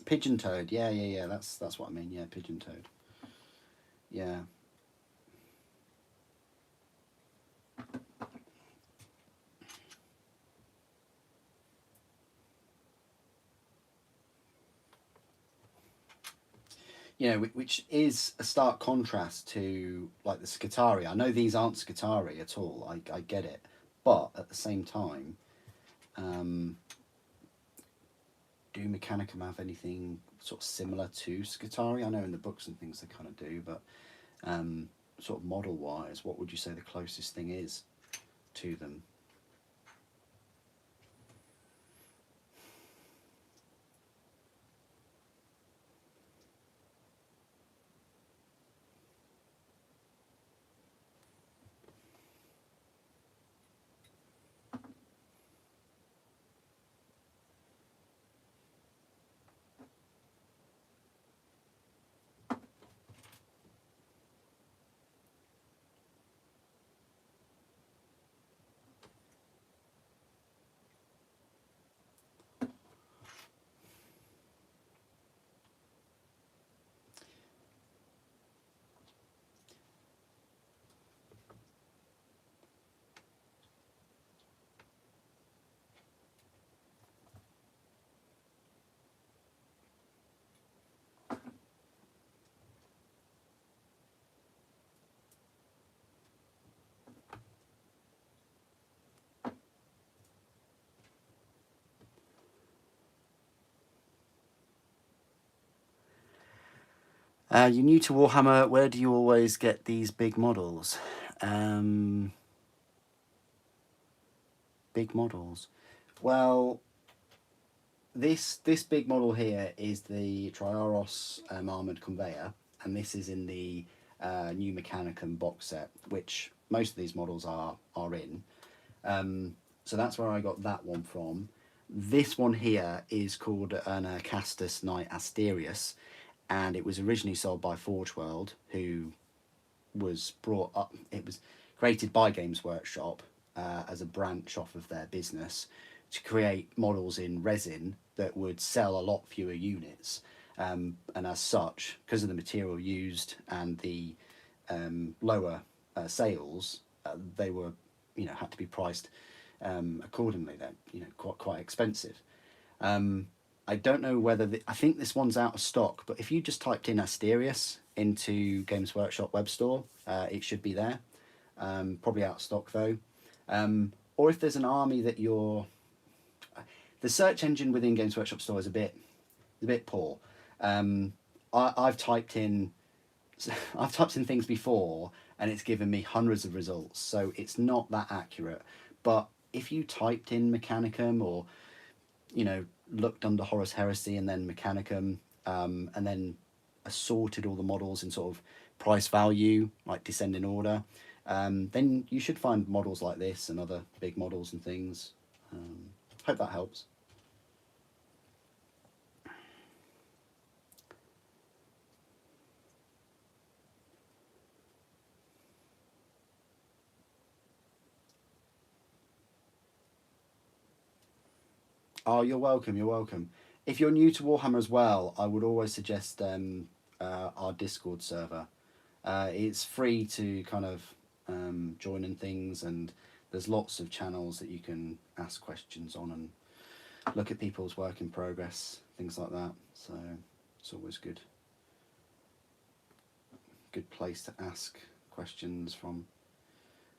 Pigeon toed, yeah. That's what I mean. Yeah, pigeon toed. Yeah. You know, which is a stark contrast to like the Scutari. I know these aren't Scutari at all. I get it, but at the same time, do Mechanicum have anything sort of similar to Scutari? I know in the books and things they kind of do, but sort of model wise, what would you say the closest thing is to them? You're new to Warhammer. Where do you always get these big models? Big models. Well, this big model here is the Triaros armored conveyor, and this is in the new Mechanicum box set, which most of these models are in. So that's where I got that one from. This one here is called an Castus Knight Asterius, and it was originally sold by Forge World, who was brought up. It was created by Games Workshop as a branch off of their business to create models in resin that would sell a lot fewer units. And as such, because of the material used and the lower sales, they were, had to be priced accordingly. They're, quite expensive. I don't know whether I think this one's out of stock, but if you just typed in Asterius into Games Workshop web store, it should be there. Probably out of stock though. Or if there's an army that the search engine within Games Workshop Store is a bit poor. I've typed in things before and it's given me hundreds of results, so it's not that accurate. But if you typed in Mechanicum, or looked under Horus Heresy and then Mechanicum, and then assorted all the models in sort of price value, like descending order, then you should find models like this and other big models and things. Hope that helps. Oh, you're welcome. You're welcome. If you're new to Warhammer as well, I would always suggest our Discord server. It's free to kind of join in things, and there's lots of channels that you can ask questions on and look at people's work in progress, things like that. So it's always good place to ask questions from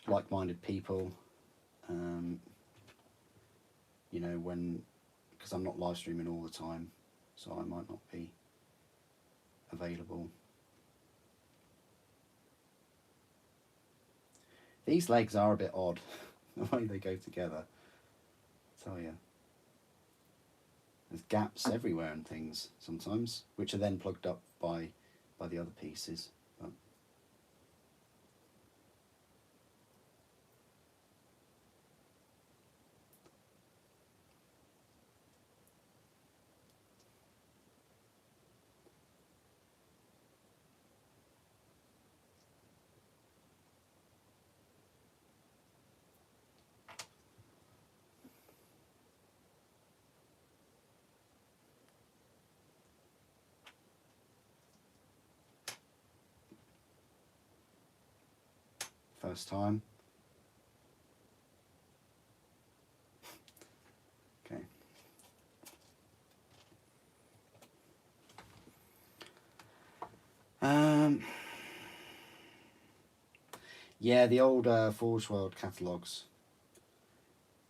like-minded people. Because I'm not live streaming all the time, so I might not be available. These legs are a bit odd, the way they go together, I tell you. There's gaps everywhere and things sometimes, which are then plugged up by the other pieces. But first time. Okay. Yeah, the old Forge World catalogues.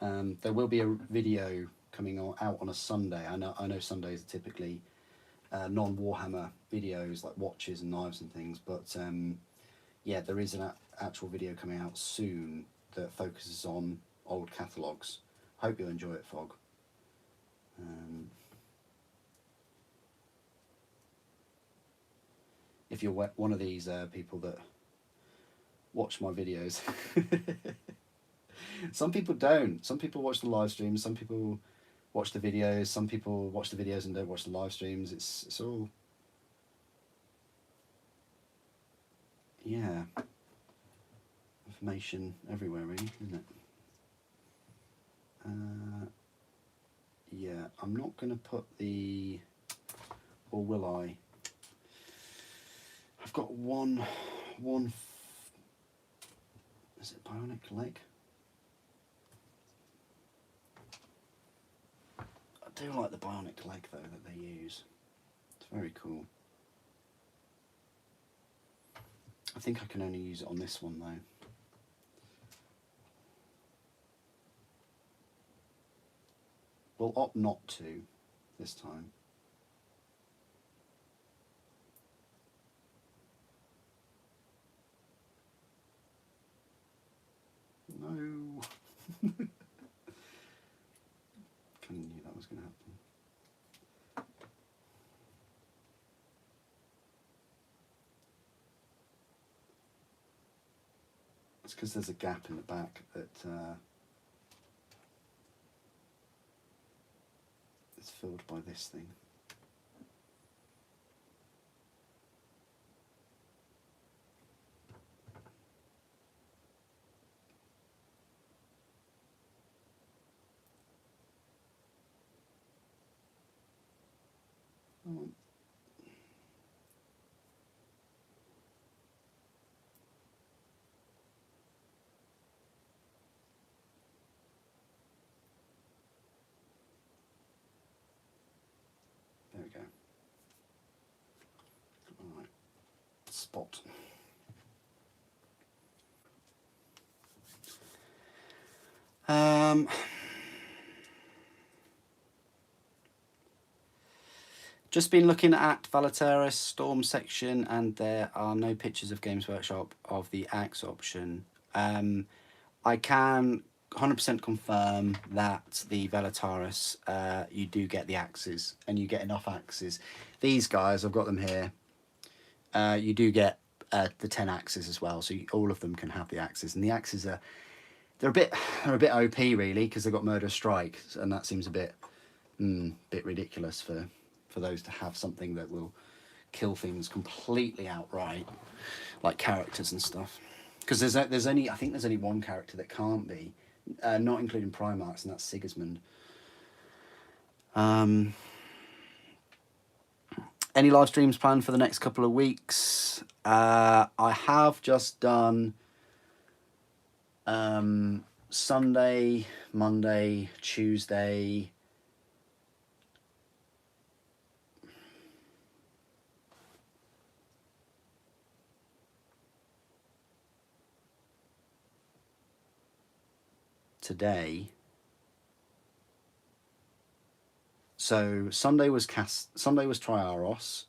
There will be a video coming out on a Sunday. I know Sundays are typically non-Warhammer videos, like watches and knives and things, but yeah, there is an actual video coming out soon that focuses on old catalogues. Hope you'll enjoy it, Fog. If you're one of these people that watch my videos. Some people don't. Some people watch the live streams, some people watch the videos, some people watch the videos and don't watch the live streams. It's all, yeah, information everywhere, really, isn't it? Yeah, I'm not going to put the, or will I? I've got one, is it bionic leg? I do like the bionic leg though that they use. It's very cool. I think I can only use it on this one though. We'll opt not to this time. No. Kind of knew that was going to happen. It's because there's a gap in the back that is filled by this thing. Oh. There we go. All right. Spot. Just been looking at Valetaris Storm section, and there are no pictures of Games Workshop of the axe option. I can 100% confirm that the Valetaris, you do get the axes, and you get enough axes. These guys, I've got them here. You do get the 10 axes as well, so all of them can have the axes, and the axes are they're a bit OP really, because they've got Murder Strike, and that seems a bit ridiculous for those to have something that will kill things completely outright, like characters and stuff. Because there's only, I think there's only one character that can't be, not including Primarchs, and that's Sigismund. Any live streams planned for the next couple of weeks? I have just done Sunday, Monday, Tuesday. Today. So Sunday was Triaros.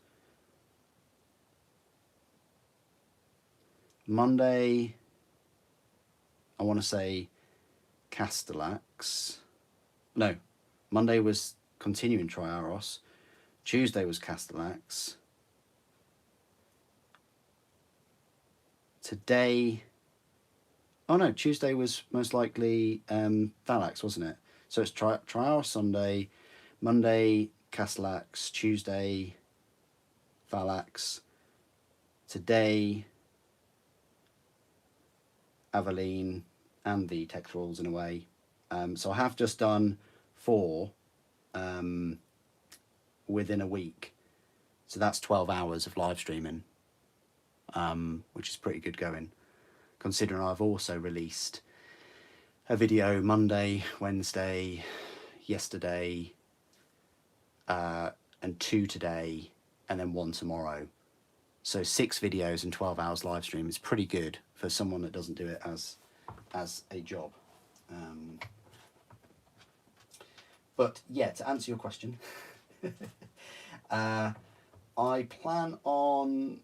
Monday, I want to say Castellax. No, Monday was continuing Triaros. Tuesday was Castellax. Today, oh no, Tuesday was most likely Thalax, wasn't it? So it's Triaros Sunday, Monday Castellax, Tuesday Thalax, today Avalene, and the Tech-thralls in a way. So I have just done 4 within a week. So that's 12 hours of live streaming, which is pretty good going, considering I've also released a video Monday, Wednesday, yesterday, and 2 today, and then 1 tomorrow. So 6 videos and 12 hours live stream is pretty good for someone that doesn't do it as a job. But yeah, to answer your question, I plan on,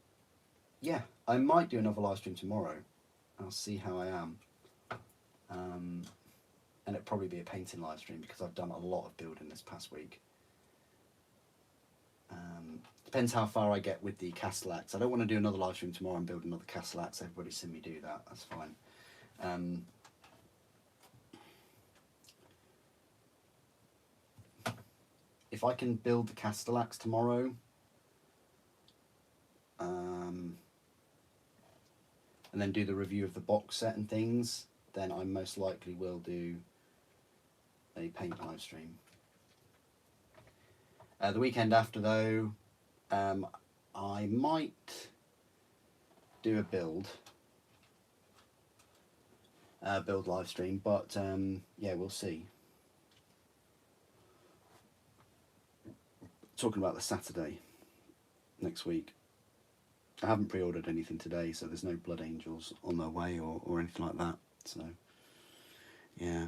yeah, I might do another live stream tomorrow. I'll see how I am. And it'll probably be a painting live stream because I've done a lot of building this past week. Depends how far I get with the Castellax. I don't want to do another live stream tomorrow and build another Castellax. Everybody's seen me do that. That's fine. If I can build the Castellax tomorrow, and then do the review of the box set and things, then I most likely will do a paint live stream. The weekend after though, I might do a build live stream, but yeah, we'll see. Talking about the Saturday next week, I haven't pre-ordered anything today, so there's no Blood Angels on their way or anything like that, so yeah.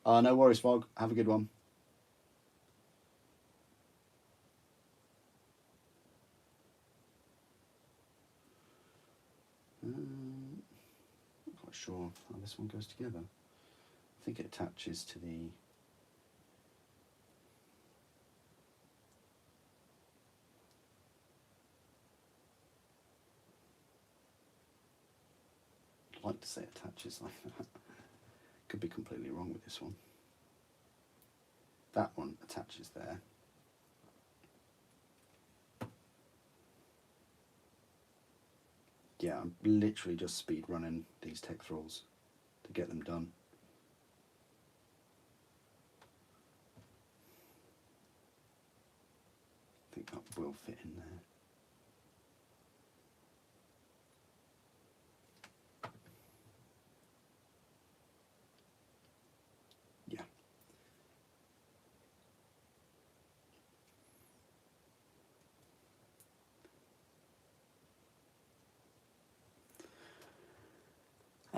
No worries, Fog. Have a good one. Not quite sure how this one goes together. I think it attaches to the... I'd like to say it attaches like that. Could be completely wrong with this one. That one attaches there. Yeah, I'm literally just speed running these Tech-thralls to get them done. I think that will fit in there. Yeah.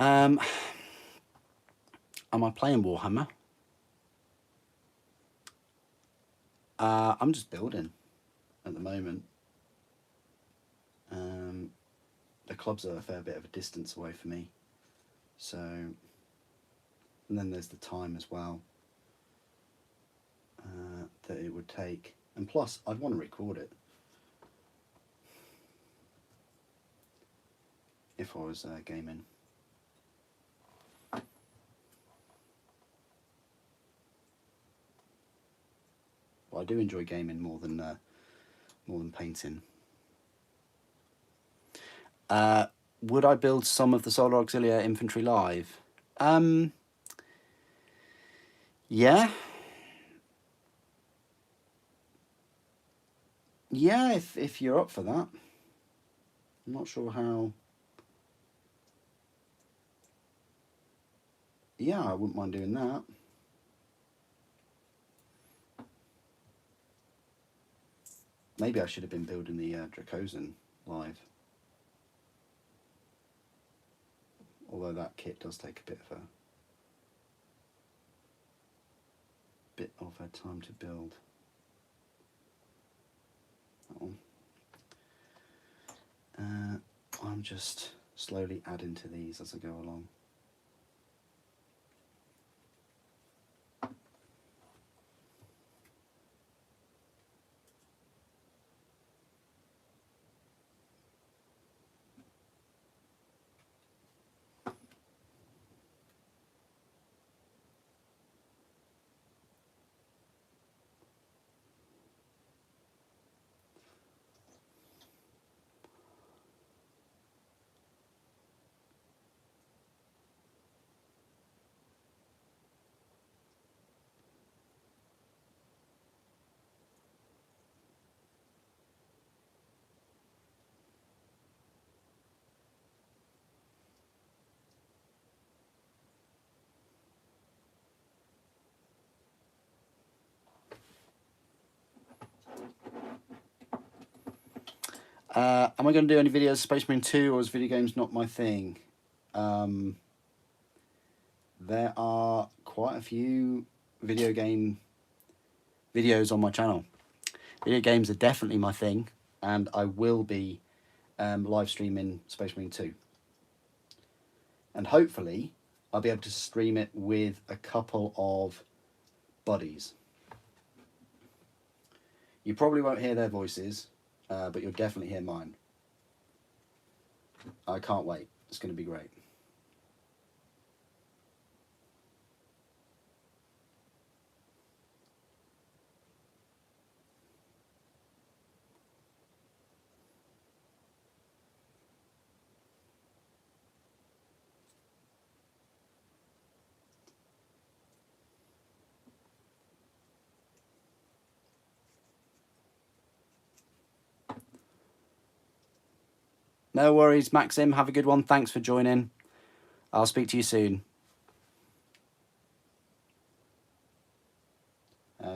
Am I playing Warhammer? I'm just building at the moment. The clubs are a fair bit of a distance away for me, so, and then there's the time as well that it would take, and plus I'd want to record it if I was gaming. Well, I do enjoy gaming more than painting. Would I build some of the Solar Auxilia infantry live? Yeah. Yeah, if you're up for that. I'm not sure how. Yeah, I wouldn't mind doing that. Maybe I should have been building the Dracosan live. Although that kit does take a bit of a time to build. I'm just slowly adding to these as I go along. Am I going to do any videos of Space Marine 2, or is video games not my thing? There are quite a few video game videos on my channel. Video games are definitely my thing, and I will be live streaming Space Marine 2. And hopefully I'll be able to stream it with a couple of buddies. You probably won't hear their voices, but you'll definitely hear mine. I can't wait. It's going to be great. No worries, Maxim. Have a good one. Thanks for joining. I'll speak to you soon.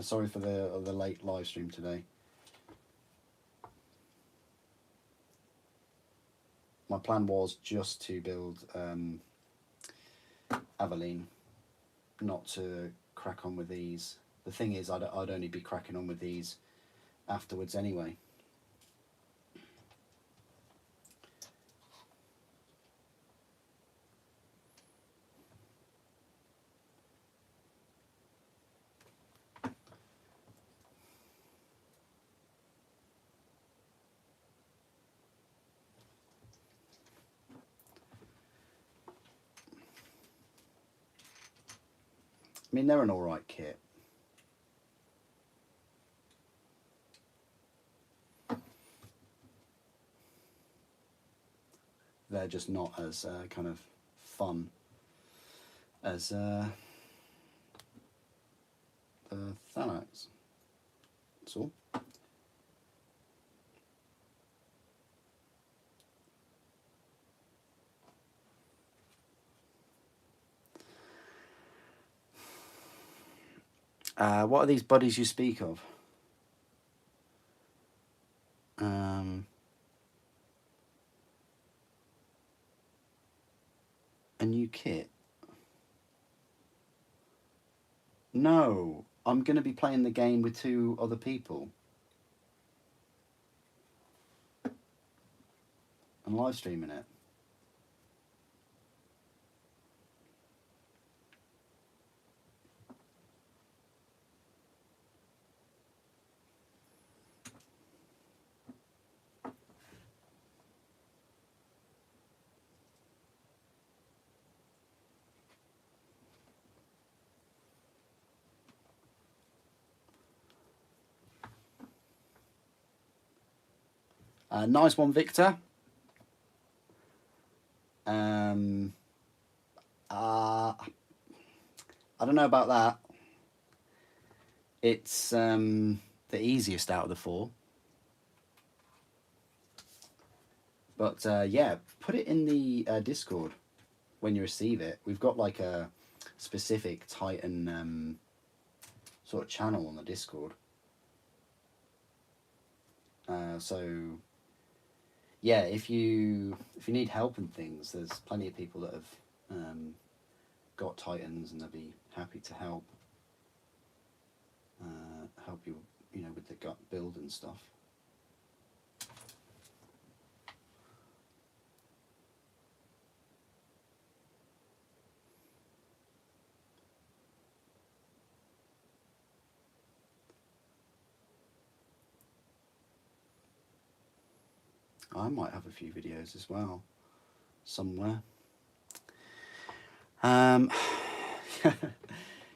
Sorry for the late live stream today. My plan was just to build Avalene, not to crack on with these. The thing is, I'd only be cracking on with these afterwards anyway. I mean, they're an alright kit. They're just not as kind of fun as the Thanax. That's all. What are these buddies you speak of? A new kit? No, I'm going to be playing the game with 2 other people. And live streaming it. Nice one, Victor. I don't know about that. It's the easiest out of the 4. But yeah, put it in the Discord when you receive it. We've got like a specific Titan sort of channel on the Discord. So yeah, if you need help and things, there's plenty of people that have got Titans, and they'll be happy to help you, you know, with the gut build and stuff. I might have a few videos as well somewhere.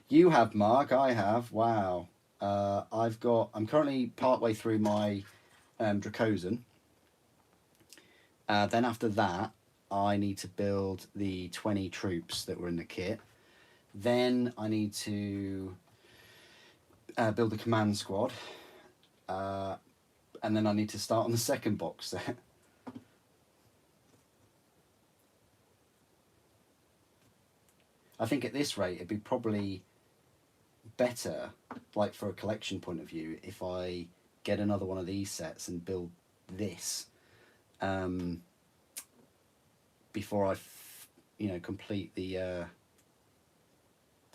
You have, Mark. I have. Wow. I'm currently partway through my Dracosan. Then after that, I need to build the 20 troops that were in the kit. Then I need to build the command squad. And then I need to start on the second box set. I think at this rate, it'd be probably better, like for a collection point of view, if I get another one of these sets and build this before I, you know, complete the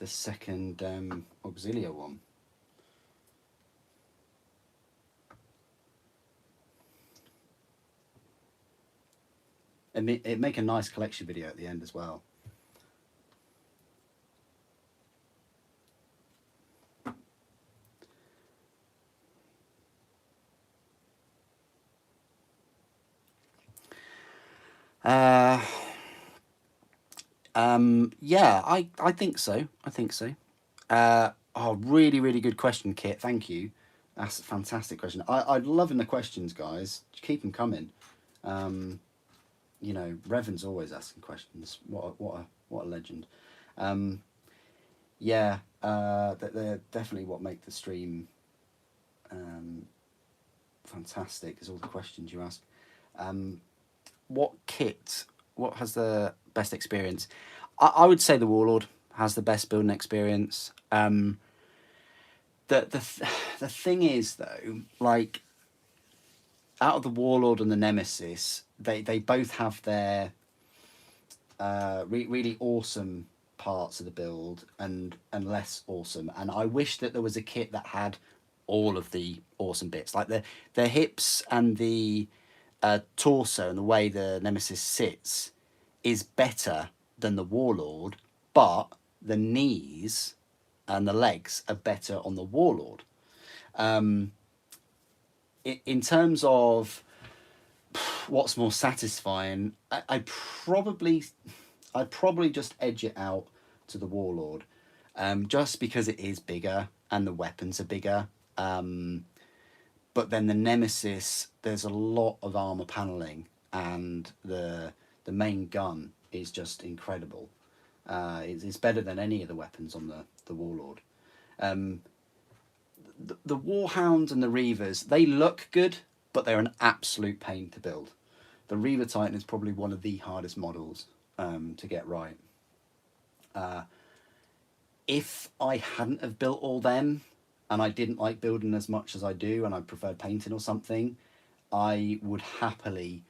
second auxiliar one. It'd make a nice collection video at the end as well. Yeah, I think so. I think so. Oh, really, really good question, Kit. Thank you. That's a fantastic question. I'm loving the questions, guys. Keep them coming. You know, Revan's always asking questions. What a legend. Yeah, they're definitely what make the stream fantastic, is all the questions you ask. What kit? What has the best experience? I would say the Warlord has the best building experience. The thing is though, like, out of the Warlord and the Nemesis, they both have their really awesome parts of the build and less awesome. And I wish that there was a kit that had all of the awesome bits, like the hips and the torso, and the way the Nemesis sits is better than the Warlord, but the knees and the legs are better on the Warlord. In terms of what's more satisfying, I'd probably just edge it out to the Warlord, just because it is bigger and the weapons are bigger. But then the Nemesis, there's a lot of armor paneling, and the main gun is just incredible. It's better than any of the weapons on the Warlord. The Warhounds and the Reavers, they look good, but they're an absolute pain to build. The Reaver Titan is probably one of the hardest models to get right. If I hadn't have built all them, and I didn't like building as much as I do, and I preferred painting or something, I would happily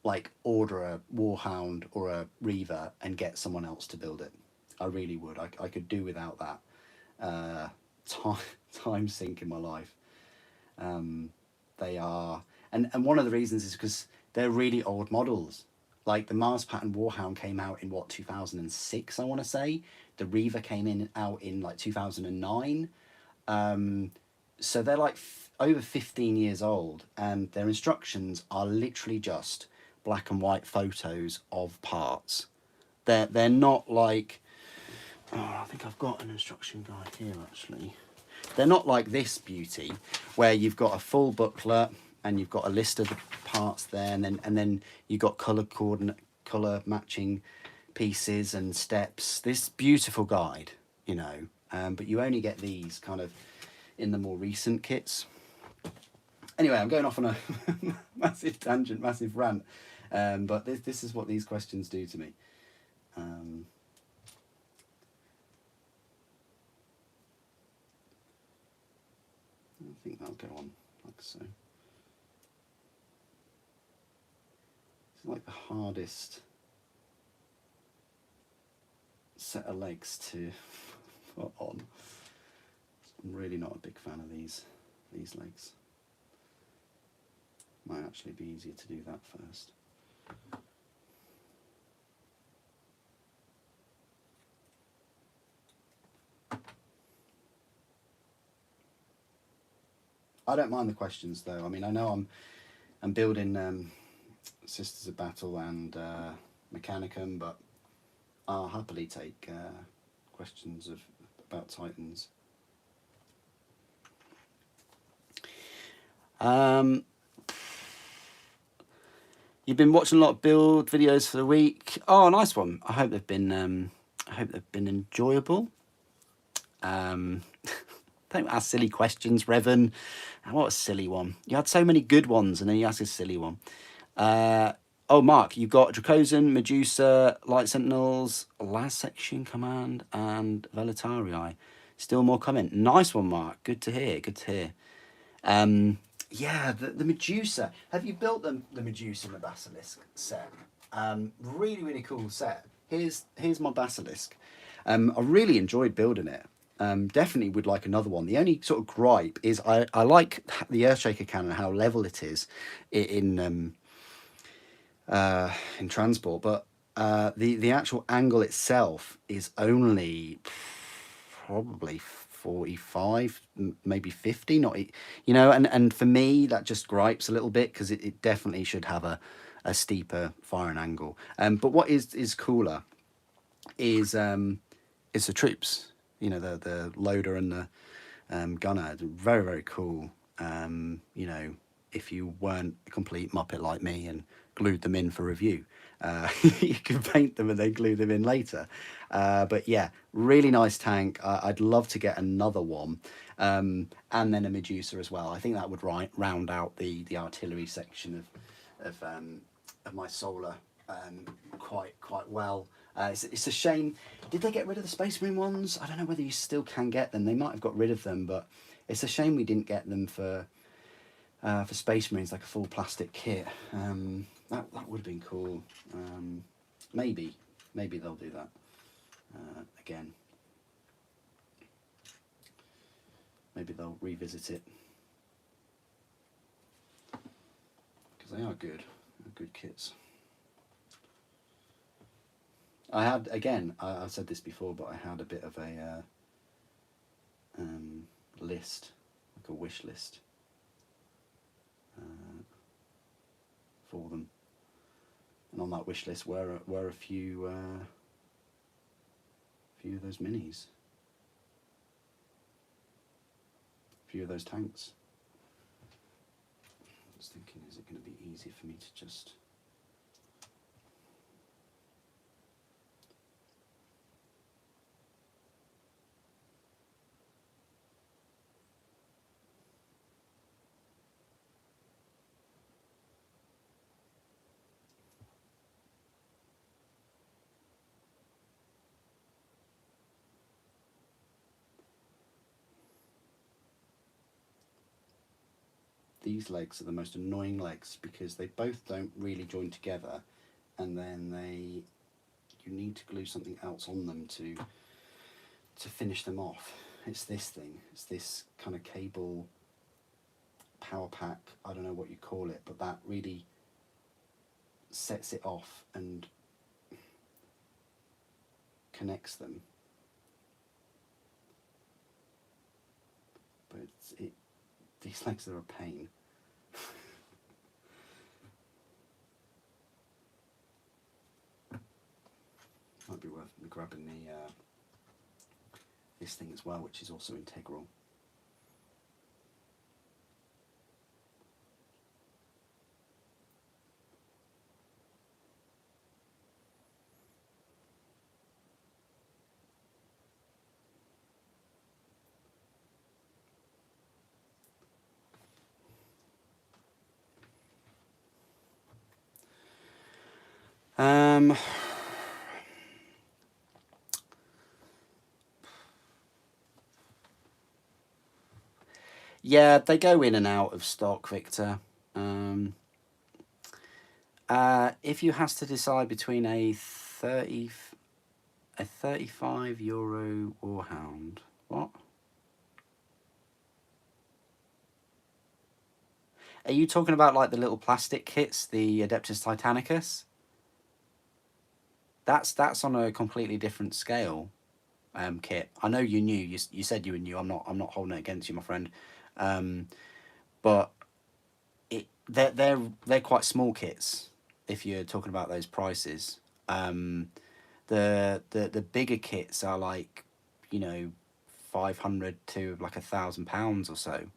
like order a Warhound or a Reaver and get someone else to build it. I really would. I could do without that time sink in my life. They are, and one of the reasons is because they're really old models. Like the Mars Pattern Warhound came out in what, 2006, I want to say. The Reaver came out in like 2009. So they're like over 15 years old, and their instructions are literally just black and white photos of parts. They're not like, oh, I think I've got an instruction guide here actually. They're not like this beauty where you've got a full booklet and you've got a list of the parts there, and then you've got color matching pieces and steps. This beautiful guide, you know, but you only get these kind of in the more recent kits. Anyway, I'm going off on a massive tangent, massive rant, but this is what these questions do to me. I think that'll go on like so. It's like the hardest set of legs to put on. I'm really not a big fan of these legs. Might actually be easier to do that first. I don't mind the questions though. I mean, I know I'm building Sisters of Battle and Mechanicum, but I'll happily take questions about Titans. You've been watching a lot of build videos for the week. Oh, nice one. I hope they've been enjoyable. Don't ask silly questions, Revan. What a silly one. You had so many good ones, and then you ask a silly one. Oh, Mark, you've got Dracosan, Medusa, Light Sentinels, Last Section Command, and Velatarii. Still more coming. Nice one, Mark. Good to hear. Good to hear. Yeah, the Medusa. Have you built the Medusa and the Basilisk set? Really, really cool set. Here's my Basilisk. I really enjoyed building it. Definitely would like another one. The only sort of gripe is I like the Earthshaker cannon, how level it is in transport, but the actual angle itself is only probably 45, maybe 50, not, you know, and for me that just gripes a little bit, because it definitely should have a steeper firing angle. But what is cooler is the troops, you know, the loader and the gunner. Very, very cool. You know, if you weren't a complete muppet like me and glued them in for review, you can paint them and then glue them in later. But yeah, really nice tank. I'd love to get another one, and then a Medusa as well. I think that would round out the artillery section of my solar quite well. It's a shame. Did they get rid of the Space Marine ones? I don't know whether you still can get them. They might have got rid of them, but it's a shame we didn't get them for Space Marines, like a full plastic kit. That would have been cool. Maybe they'll do that again. Maybe they'll revisit it, because they are good kits. I had, again, I've said this before, but I had a bit of a list, like a wish list for them, and on that wish list were a few of those minis, a few of those tanks. I was thinking, is it going to be easy for me to just... these legs are the most annoying legs because they both don't really join together, and then you need to glue something else on them to finish them off. It's this thing. It's this kind of cable power pack. I don't know what you call it, but that really sets it off and connects them. But these legs are a pain. Might be worth grabbing this thing as well, which is also integral. Yeah, they go in and out of stock, Victor. If you has to decide between a 35 euro Warhound, what? Are you talking about like the little plastic kits, the Adeptus Titanicus? That's on a completely different scale. Kit. I know you knew. You said you were new. I'm not holding it against you, my friend. But they're quite small kits if you're talking about those prices. The bigger kits are like, 500 to like £1,000 or so.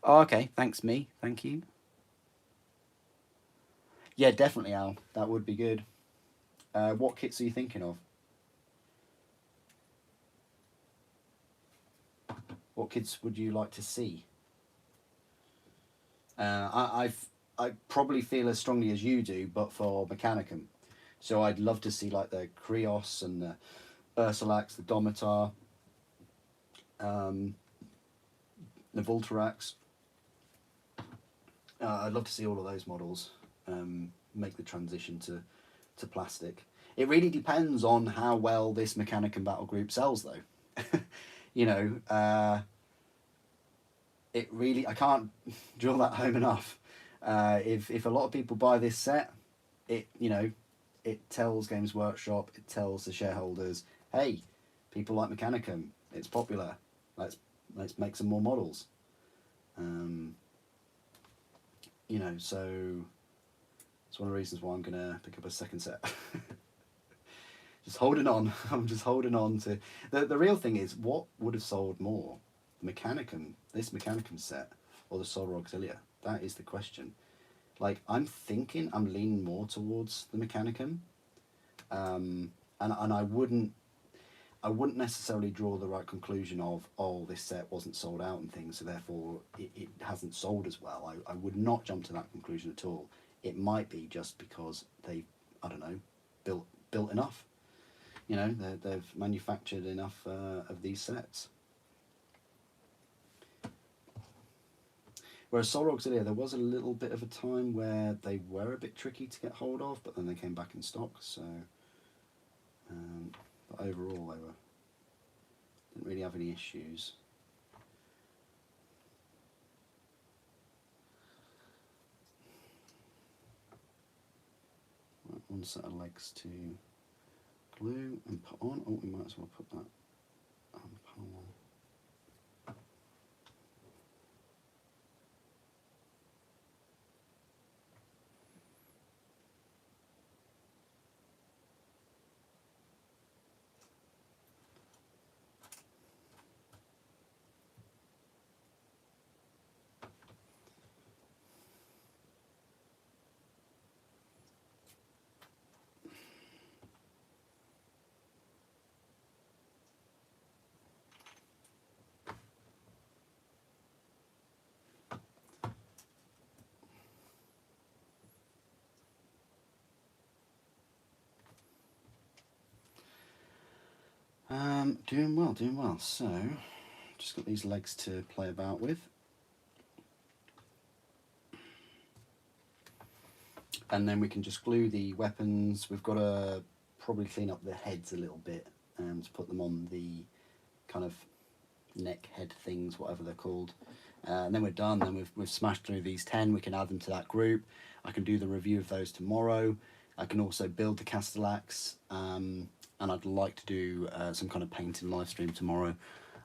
Oh, okay. Thanks, me. Thank you. Yeah, definitely, Al. That would be good. What kits are you thinking of? What kits would you like to see? I probably feel as strongly as you do, but for Mechanicum. So I'd love to see like the Krios and the Ursulax, the Domitar, the Voltarax. I'd love to see all of those models make the transition to plastic. It really depends on how well this Mechanicum battle group sells, though. It really, I can't drill that home enough. If a lot of people buy this set, it tells Games Workshop, it tells the shareholders, hey, people like Mechanicum, it's popular. Let's make some more models. So it's one of the reasons why I'm gonna pick up a second set. Just holding on. I'm just holding on to the real thing is what would have sold more, Mechanicum, this Mechanicum set, or the Solar Auxilia? That is the question. Like I'm leaning more towards the Mechanicum, and I wouldn't necessarily draw the right conclusion of, oh, this set wasn't sold out and things, so therefore it hasn't sold as well. I would not jump to that conclusion at all. It might be just because they, I don't know, built enough. They've manufactured enough of these sets. Whereas Solar Auxilia, there was a little bit of a time where they were a bit tricky to get hold of, but then they came back in stock, so... but overall, they didn't really have any issues. Right, one set of legs to glue and put on. Oh, we might as well put that on panel one. Doing well, doing well. So, just got these legs to play about with. And then we can just glue the weapons. We've got to probably clean up the heads a little bit to put them on the kind of neck head things, whatever they're called. And then we're done. Then we've smashed through these 10. We can add them to that group. I can do the review of those tomorrow. I can also build the Castellax. And I'd like to do some kind of painting live stream tomorrow.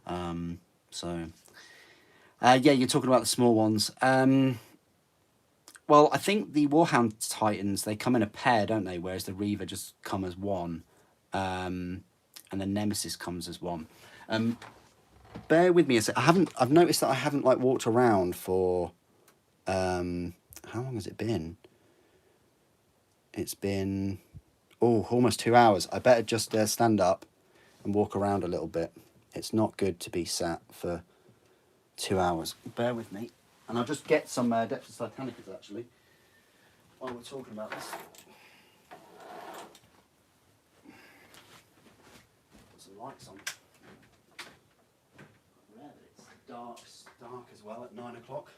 Yeah, you're talking about the small ones. Well, I think the Warhound Titans, they come in a pair, don't they? Whereas the Reaver just come as one. And the Nemesis comes as one. Bear with me a sec. I've noticed that I haven't like walked around for how long has it been? It's been almost 2 hours. I better just stand up and walk around a little bit. It's not good to be sat for 2 hours. Bear with me. And I'll just get some Depths of Titanicus actually while we're talking about this. Put some lights on. Yeah, it's dark as well at 9 o'clock.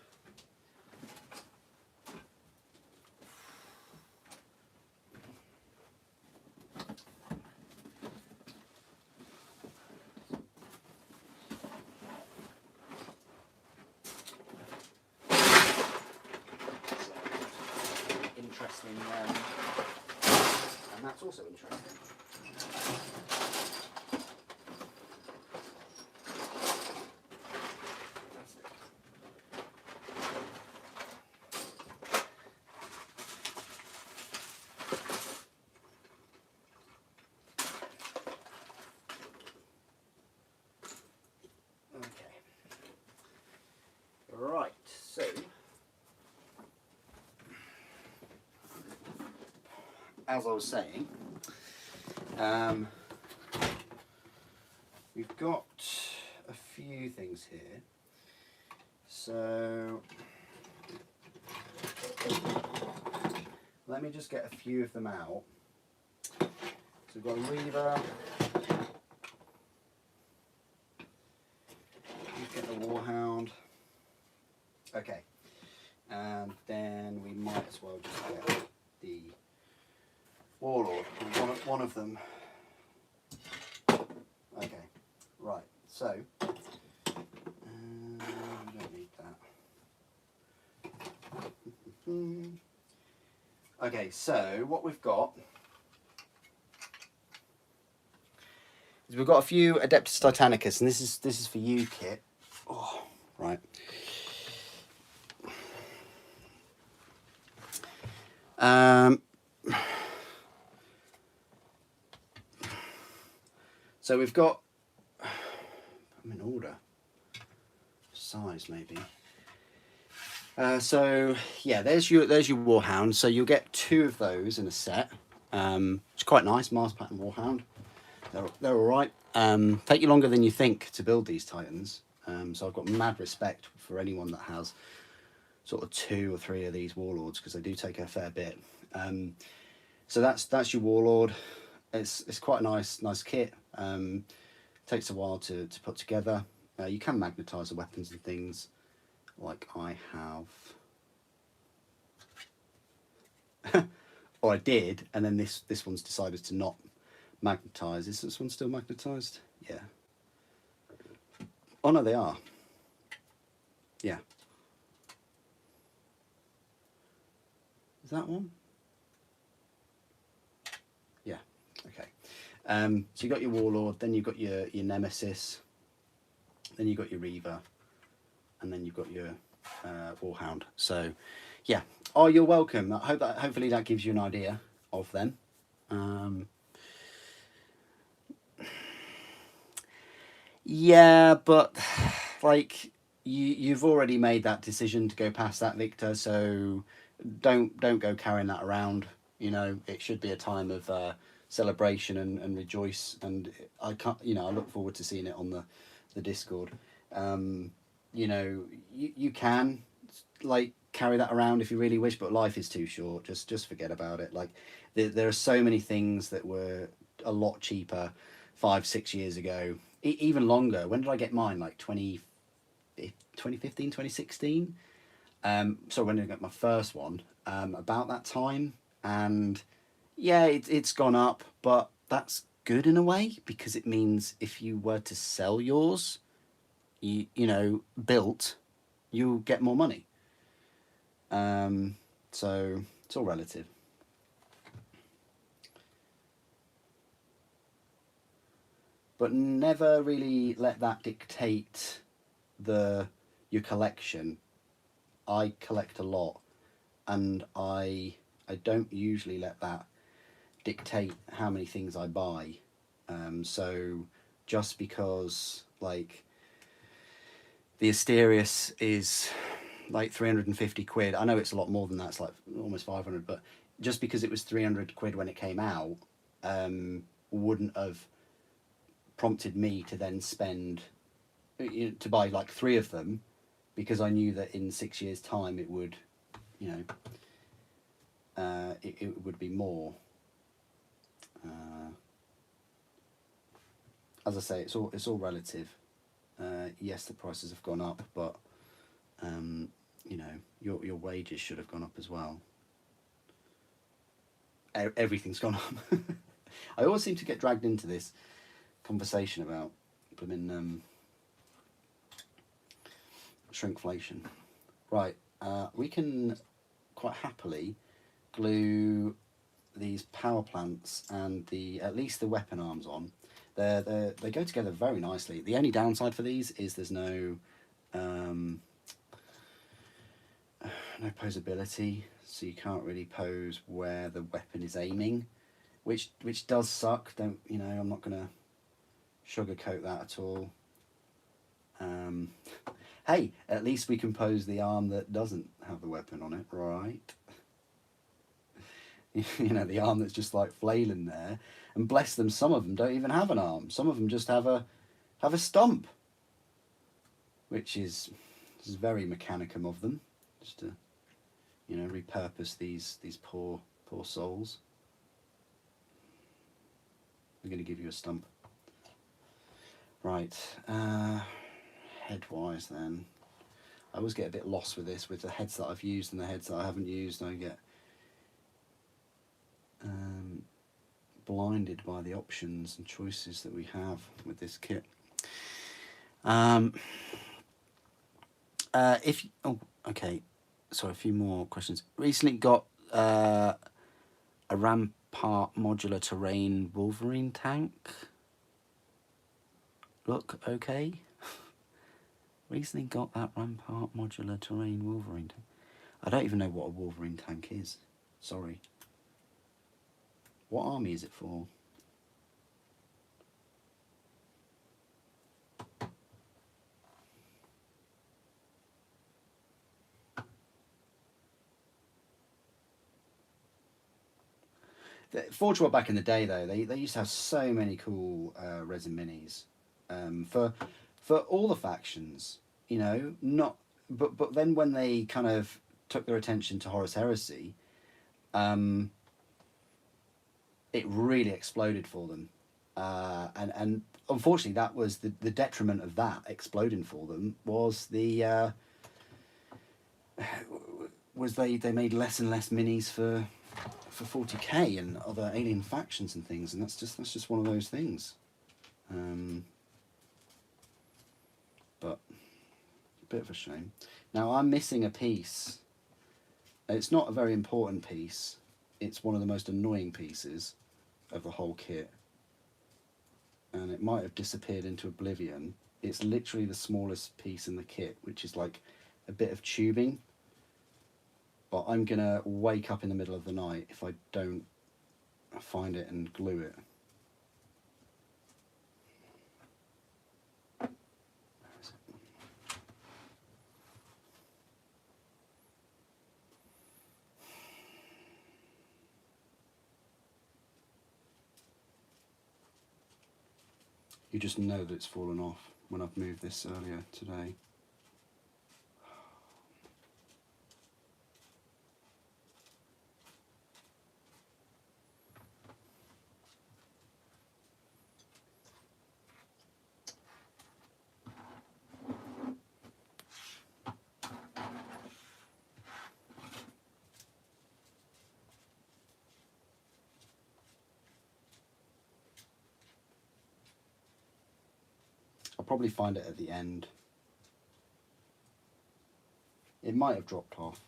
Interesting, and that's also interesting. Okay. Right, so as I was saying, we've got a few things here. So let me just get a few of them out. So we've got a Reaver. Let's get the Warhound. Okay. And then we might as well just get the Warlord, one of them. Okay, right, so we don't need that. Okay, so what we've got is we've got a few Adeptus Titanicus, and this is for you, Kit. Oh, right. So we've got, I'm in order, size maybe. So yeah, there's your Warhound. So you'll get 2 of those in a set. It's quite nice, Mars pattern Warhound. They're all right. Take you longer than you think to build these Titans. So I've got mad respect for anyone that has sort of 2 or 3 of these Warlords, because they do take a fair bit. So that's your Warlord. It's quite a nice kit. Takes a while to put together. You can magnetize the weapons and things, like I have, or I did, and then this one's decided to not magnetize. Is this one still magnetized? Yeah. Oh no, they are. Yeah. Is that one? Yeah. Okay. So you got your Warlord, then you've got your Nemesis, then you've got your Reaver, and then you've got your Warhound. So, yeah. Oh, you're welcome. Hopefully that gives you an idea of them. Yeah, but like you've already made that decision to go past that, Victor. So don't go carrying that around. You know, it should be a time of celebration and rejoice. And I can't. You know, I look forward to seeing it on the Discord. You know, you can like carry that around if you really wish, but life is too short. Just forget about it. Like there are so many things that were a lot cheaper 5, 6 years ago, even longer. When did I get mine? Like 2015, 2016. So when did I get my first one? About that time. And yeah, it's gone up, but that's good in a way, because it means if you were to sell yours, you know, built, you'll get more money. So it's all relative. But never really let that dictate your collection. I collect a lot, and I don't usually let that dictate how many things I buy. So just because like the Asterius is like 350 quid, I know it's a lot more than that, it's like almost 500, but just because it was 300 quid when it came out, wouldn't have prompted me to then spend, to buy like 3 of them, because I knew that in 6 years time it would, you know, it would be more. As I say, it's all relative. Yes, the prices have gone up, but you know, your wages should have gone up as well. Everything's gone up. I always seem to get dragged into this conversation about blooming shrinkflation. Right, we can quite happily glue these power plants and at least the weapon arms on. They go together very nicely. The only downside for these is there's no posability, so you can't really pose where the weapon is aiming, which does suck. Don't, you know, I'm not gonna sugarcoat that at all. Hey, at least we can pose the arm that doesn't have the weapon on it, right? You know, the arm that's just like flailing there, and bless them, some of them don't even have an arm. Some of them just have a stump, which is very mechanicum of them, just to, you know, repurpose these poor souls. I'm going to give you a stump. Right, head-wise then, I always get a bit lost with this, with the heads that I've used and the heads that I haven't used. I get blinded by the options and choices that we have with this kit. Okay, sorry, a few more questions. Recently got a Rampart modular terrain Wolverine tank. Look, okay. Recently got that Rampart modular terrain Wolverine tank. I don't even know what a Wolverine tank is. Sorry. What army is it for? Forge World back in the day, though, they used to have so many cool resin minis for all the factions, you know. Not, but then when they kind of took their attention to Horus Heresy, it really exploded for them, and unfortunately, that was the detriment of that exploding for them was they made less and less minis for 40k and other alien factions and things, and that's just one of those things. But a bit of a shame. Now I'm missing a piece. It's not a very important piece. It's one of the most annoying pieces of the whole kit, and it might have disappeared into oblivion. It's literally the smallest piece in the kit, which is like a bit of tubing. But I'm gonna wake up in the middle of the night if I don't find it and glue it. Where is it? You just know that it's fallen off when I've moved this earlier today. I'll probably find it at the end. It might have dropped off.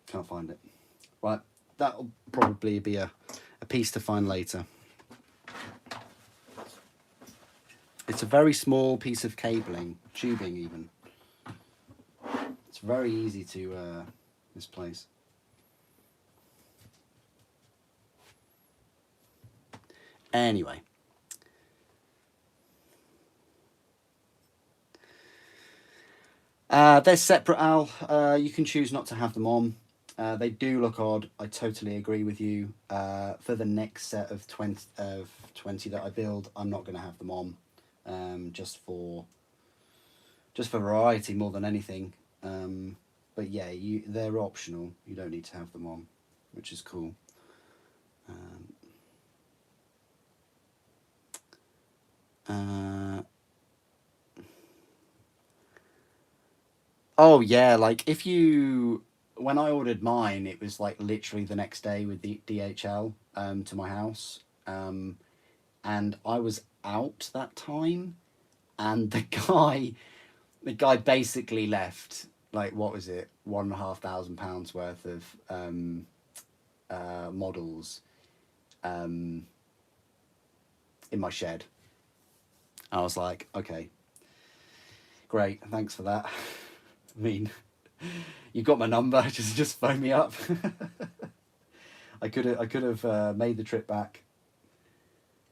Can't find it. Right, that'll probably be a piece to find later. It's a very small piece of cabling, tubing even. It's very easy to misplace. Anyway. They're separate, Al. You can choose not to have them on. They do look odd. I totally agree with you. For the next set of 20 that I build, I'm not going to have them on. Just for variety more than anything. But yeah, they're optional. You don't need to have them on, which is cool. Oh yeah, like when I ordered mine, it was like literally the next day with the DHL to my house, and I was out that time, and the guy basically left like, what was it, £1,500 worth of models in my shed. I was like, okay, great, thanks for that. I mean, you've got my number. Just phone me up. I could have made the trip back.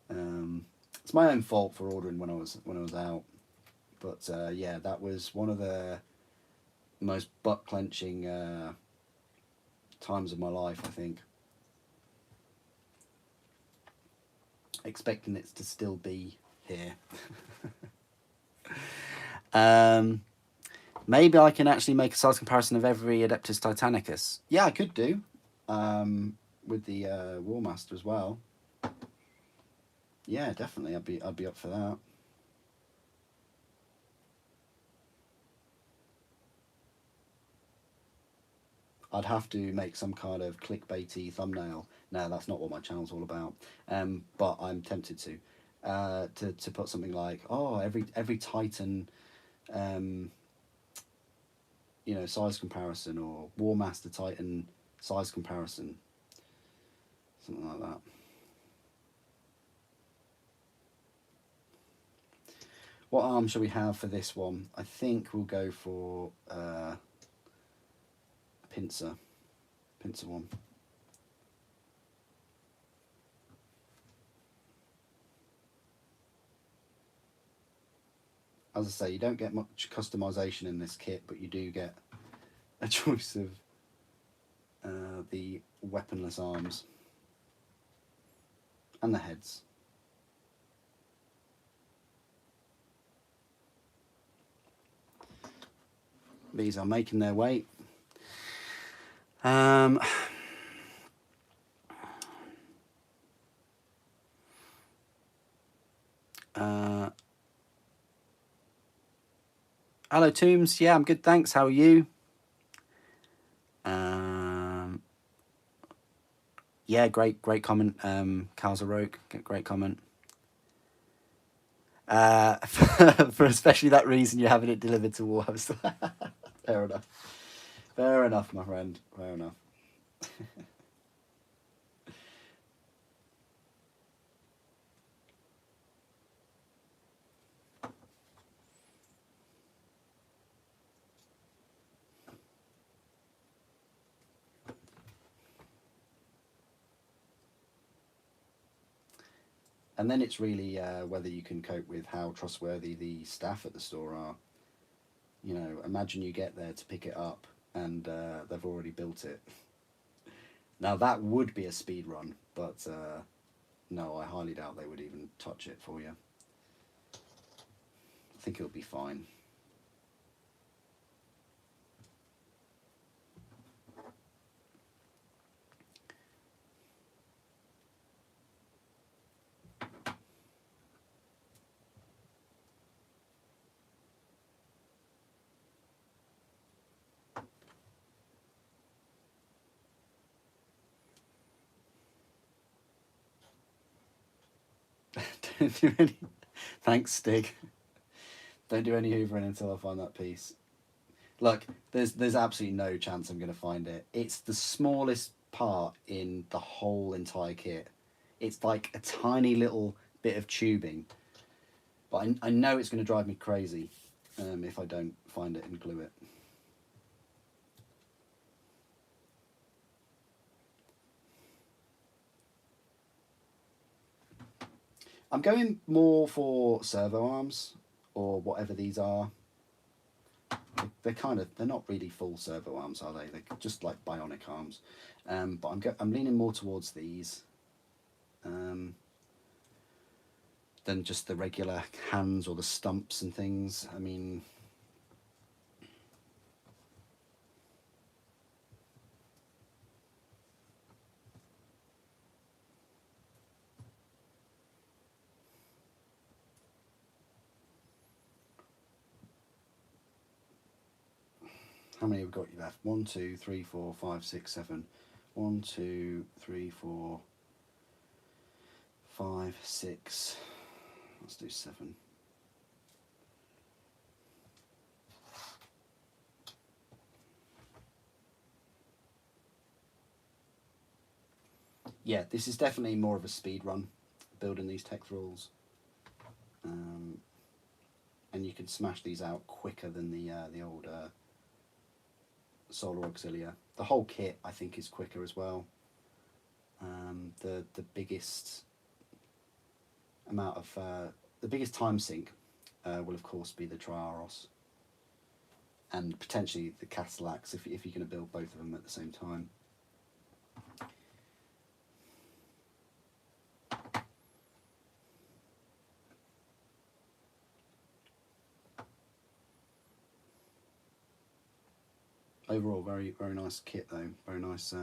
It's my own fault for ordering when I was out. But yeah, that was one of the most butt clenching times of my life, I think. Expecting it to still be here. Maybe I can actually make a size comparison of every Adeptus Titanicus. Yeah, I could do. With the Warmaster as well. Yeah, definitely. I'd be up for that. I'd have to make some kind of clickbaity thumbnail. No, that's not what my channel's all about. But I'm tempted to put something like, oh, every Titan, you know, size comparison, or Warmaster Titan size comparison, something like that. What arm shall we have for this one? I think we'll go for pincer one. As I say, you don't get much customization in this kit, but you do get a choice of the weaponless arms and the heads. These are making their way. Hello, Tombs. Yeah, I'm good, thanks. How are you? Yeah, great comment. Kalzaroke, great comment. For especially that reason, you're having it delivered to Warhouse. Fair enough. Fair enough, my friend. Fair enough. And then it's really whether you can cope with how trustworthy the staff at the store are. You know, imagine you get there to pick it up and they've already built it. Now that would be a speed run, but no, I highly doubt they would even touch it for you. I think it'll be fine. do any. Thanks, Stig. Don't do any hoovering until I find that piece. Look, there's absolutely no chance I'm going to find it. It's the smallest part in the whole entire kit. It's like a tiny little bit of tubing. But I know it's going to drive me crazy if I don't find it and glue it. I'm going more for servo arms or whatever these are. They're not really full servo arms, are they? They're just like bionic arms. But I'm leaning more towards these than just the regular hands or the stumps and things. I mean, how many have we got you left? 1, 2, 3, 4, 5, 6, 7. 1, 2, 3, 4, 5, 6. Let's do 7. Yeah, this is definitely more of a speed run, building these Tech-thralls. And you can smash these out quicker than the old Solar Auxilia. The whole kit, I think, is quicker as well. The biggest amount of the biggest time sink will of course be the Triaros, and potentially the Castellax if you're going to build both of them at the same time. Overall, very very nice kit though. Very nice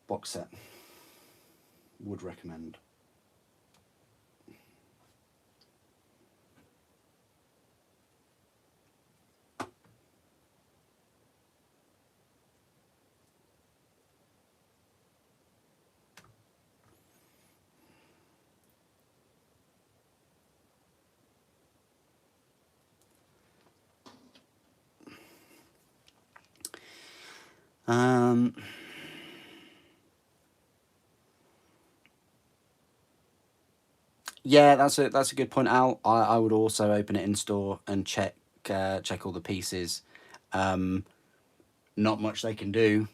box set. Would recommend. Yeah, that's a good point, Al. I would also open it in store and check all the pieces. Not much they can do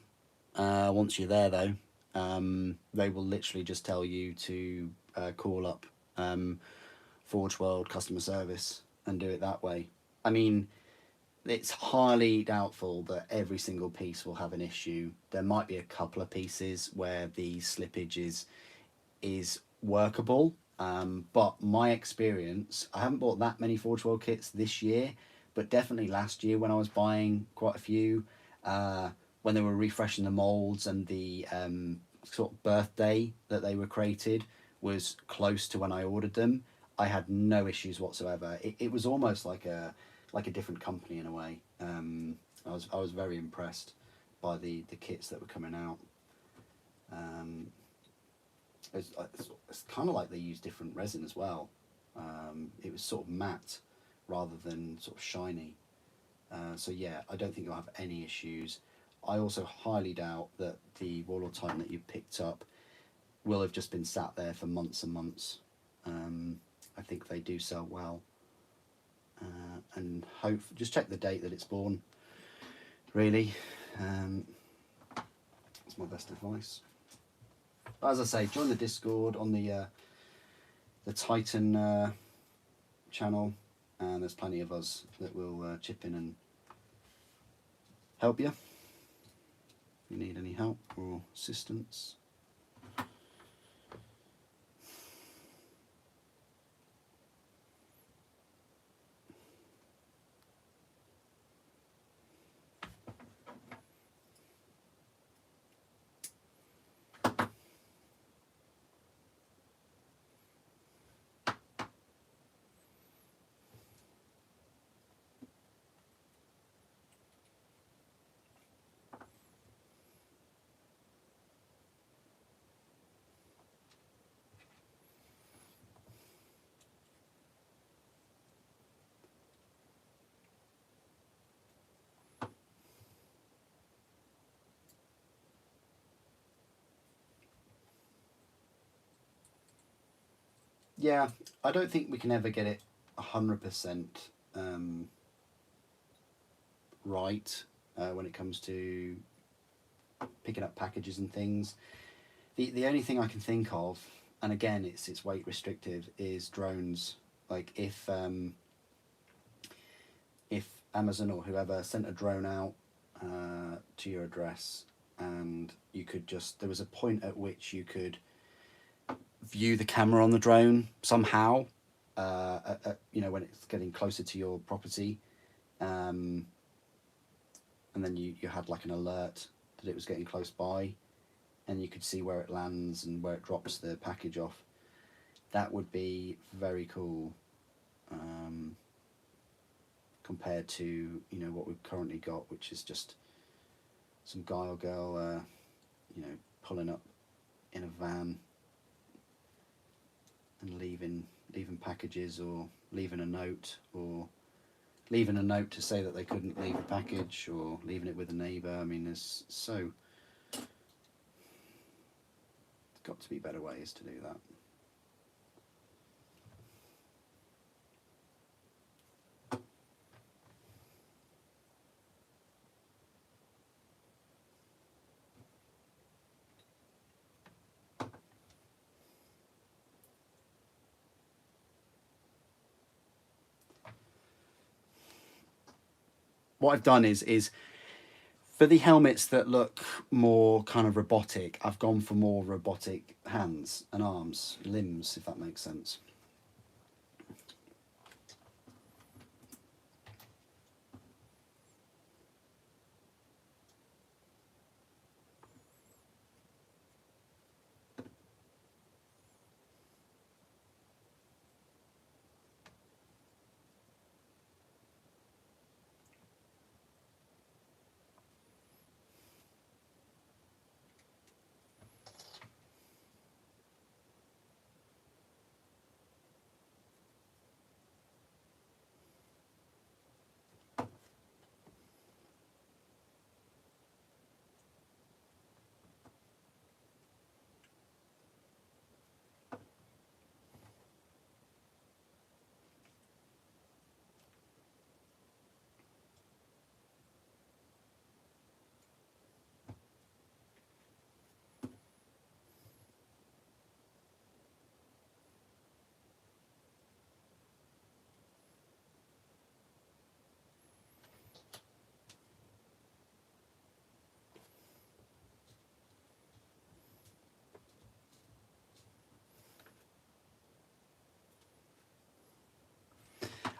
once you're there though. They will literally just tell you to call up Forge World customer service and do it that way. I mean, it's highly doubtful that every single piece will have an issue. There might be a couple of pieces where the slippage is workable. But my experience, I haven't bought that many Forge World kits this year, but definitely last year when I was buying quite a few, when they were refreshing the molds and the sort of birthday that they were created was close to when I ordered them, I had no issues whatsoever. It was almost like a different company in a way. I was very impressed by the kits that were coming out. It's kind of like they use different resin as well. It was sort of matte rather than sort of shiny. So yeah, I don't think you'll have any issues. I also highly doubt that the Warlord Titan that you picked up will have just been sat there for months and months. I think they do sell well. And just check the date that it's born, really. That's my best advice. But as I say, join the Discord on the Titan channel, and there's plenty of us that will chip in and help you if you need any help or assistance. Yeah, I don't think we can ever get it 100% right when it comes to picking up packages and things. The only thing I can think of, and again it's weight restrictive, is drones. Like if Amazon or whoever sent a drone out to your address, and you could just, there was a point at which you could view the camera on the drone somehow, you know, when it's getting closer to your property, and then you had like an alert that it was getting close by, and you could see where it lands and where it drops the package off. That would be very cool, compared to, you know, what we've currently got, which is just some guy or girl, you know, pulling up in a van and leaving packages, or leaving a note, to say that they couldn't leave a package, or leaving it with a neighbour. I mean, there's got to be better ways to do that. What I've done is for the helmets that look more kind of robotic, I've gone for more robotic hands and arms, limbs, if that makes sense.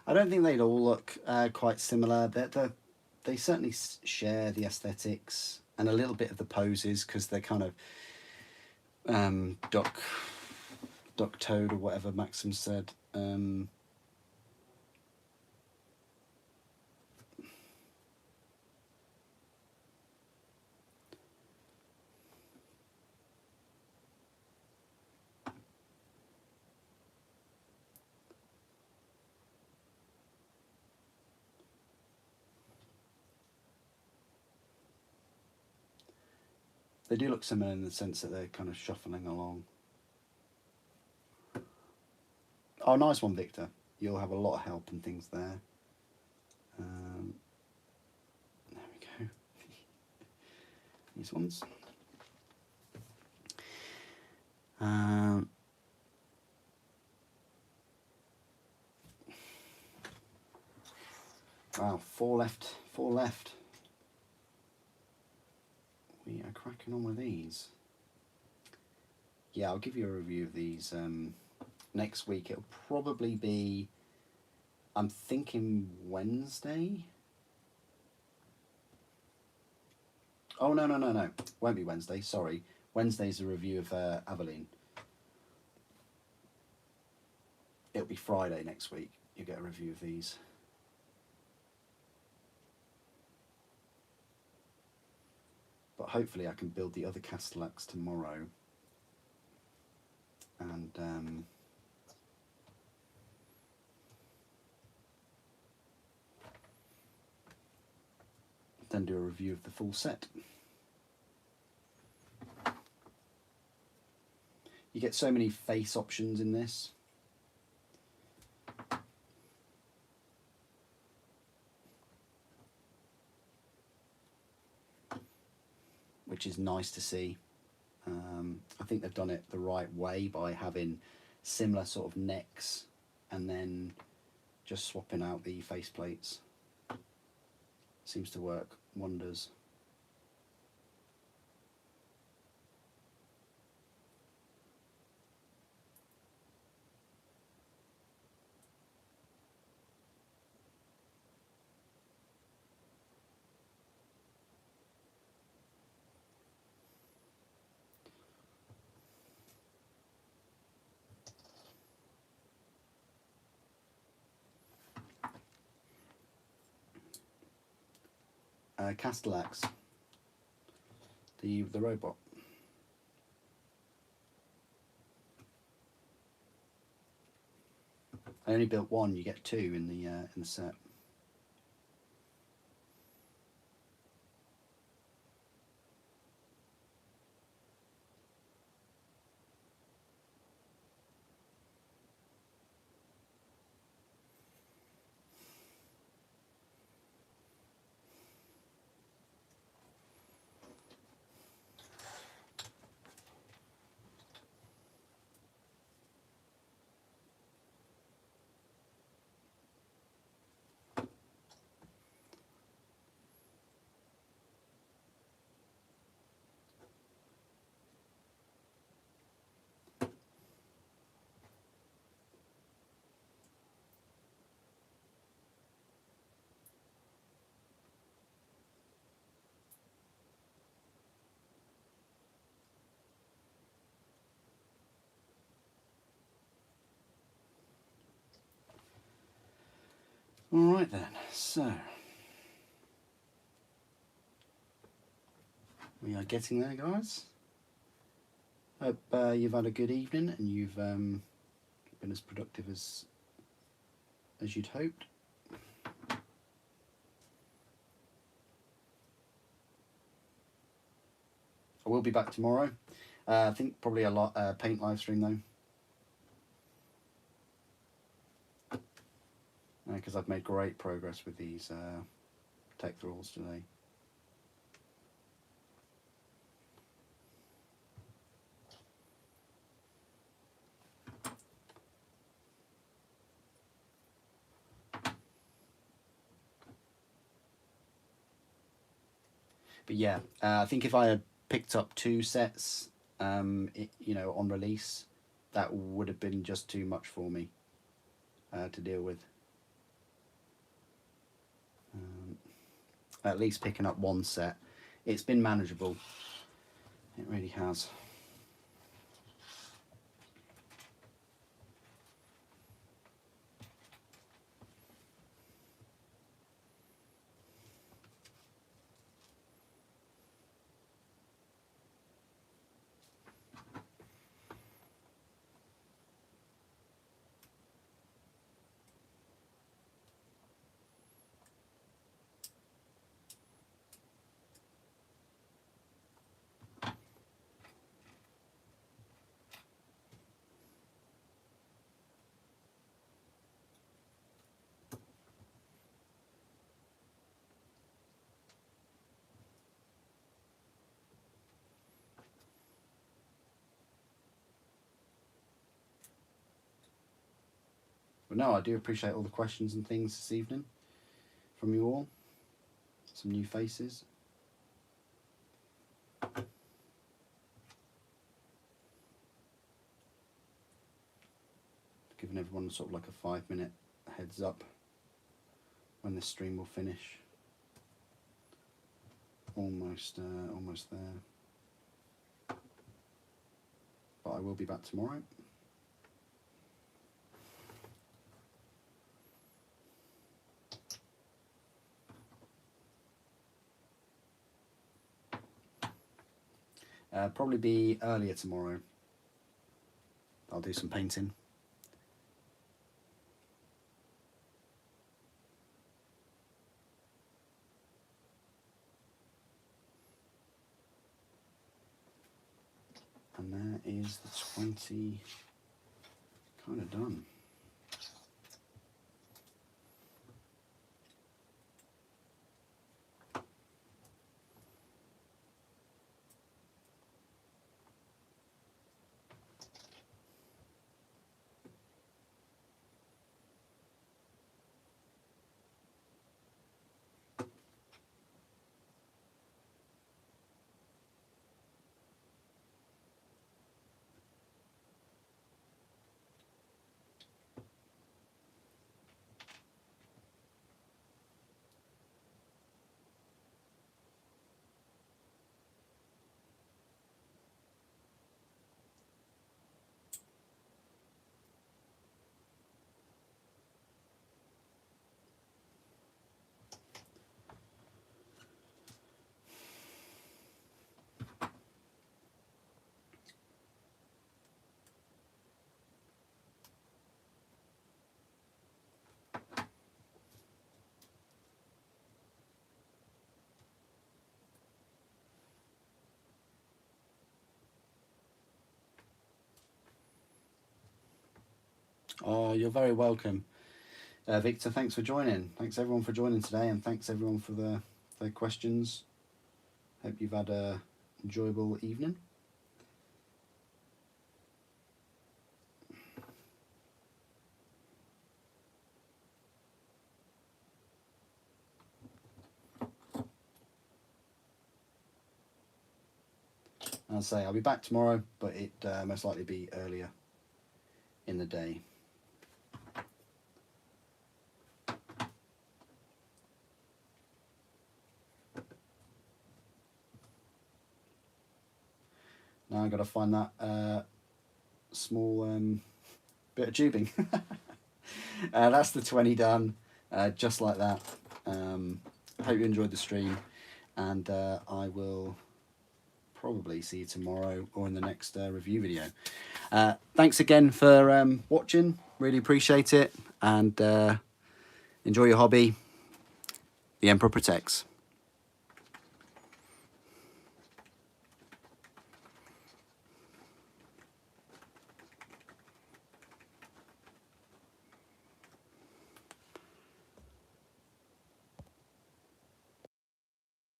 I don't think they'd all look quite similar. They certainly share the aesthetics and a little bit of the poses, because they're kind of duck-toed, or whatever Maxim said. They do look similar in the sense that they're kind of shuffling along. Oh, nice one, Victor. You'll have a lot of help and things there. There we go. These ones. Wow, four left. We are cracking on with these. Yeah, I'll give you a review of these next week. It'll probably be, I'm thinking, Wednesday. Oh, no. Won't be Wednesday, sorry. Wednesday's a review of Avalene. It'll be Friday next week. You'll get a review of these. But hopefully I can build the other Castellax tomorrow. And then do a review of the full set. You get so many face options in this. which is nice to see. I think they've done it the right way by having similar sort of necks and then just swapping out the faceplates. Seems to work wonders. Castellax, the robot. I only built one. You get two in the set. All right then, so we are getting there, guys. Hope you've had a good evening and you've been as productive as you'd hoped. I will be back tomorrow. I think probably a lot paint live stream though. Because I've made great progress with these Tech-thralls today. But yeah, I think if I had picked up 2 sets, you know, on release, that would have been just too much for me to deal with. At least picking up 1 set, it's been manageable. It really has. But no, I do appreciate all the questions and things this evening from you all. Some new faces. Giving everyone sort of like a 5-minute heads up when this stream will finish. Almost there. But I will be back tomorrow. Probably be earlier tomorrow. I'll do some painting. And there is the 20 kind of done. Oh, you're very welcome. Victor, thanks for joining. Thanks everyone for joining today, and thanks everyone for the questions. Hope you've had a enjoyable evening. I'll say I'll be back tomorrow, but it most likely be earlier in the day. Now I've got to find that small bit of tubing. That's the 20 done, just like that. I hope you enjoyed the stream, and I will probably see you tomorrow or in the next review video. Thanks again for watching, really appreciate it, and enjoy your hobby. The Emperor protects.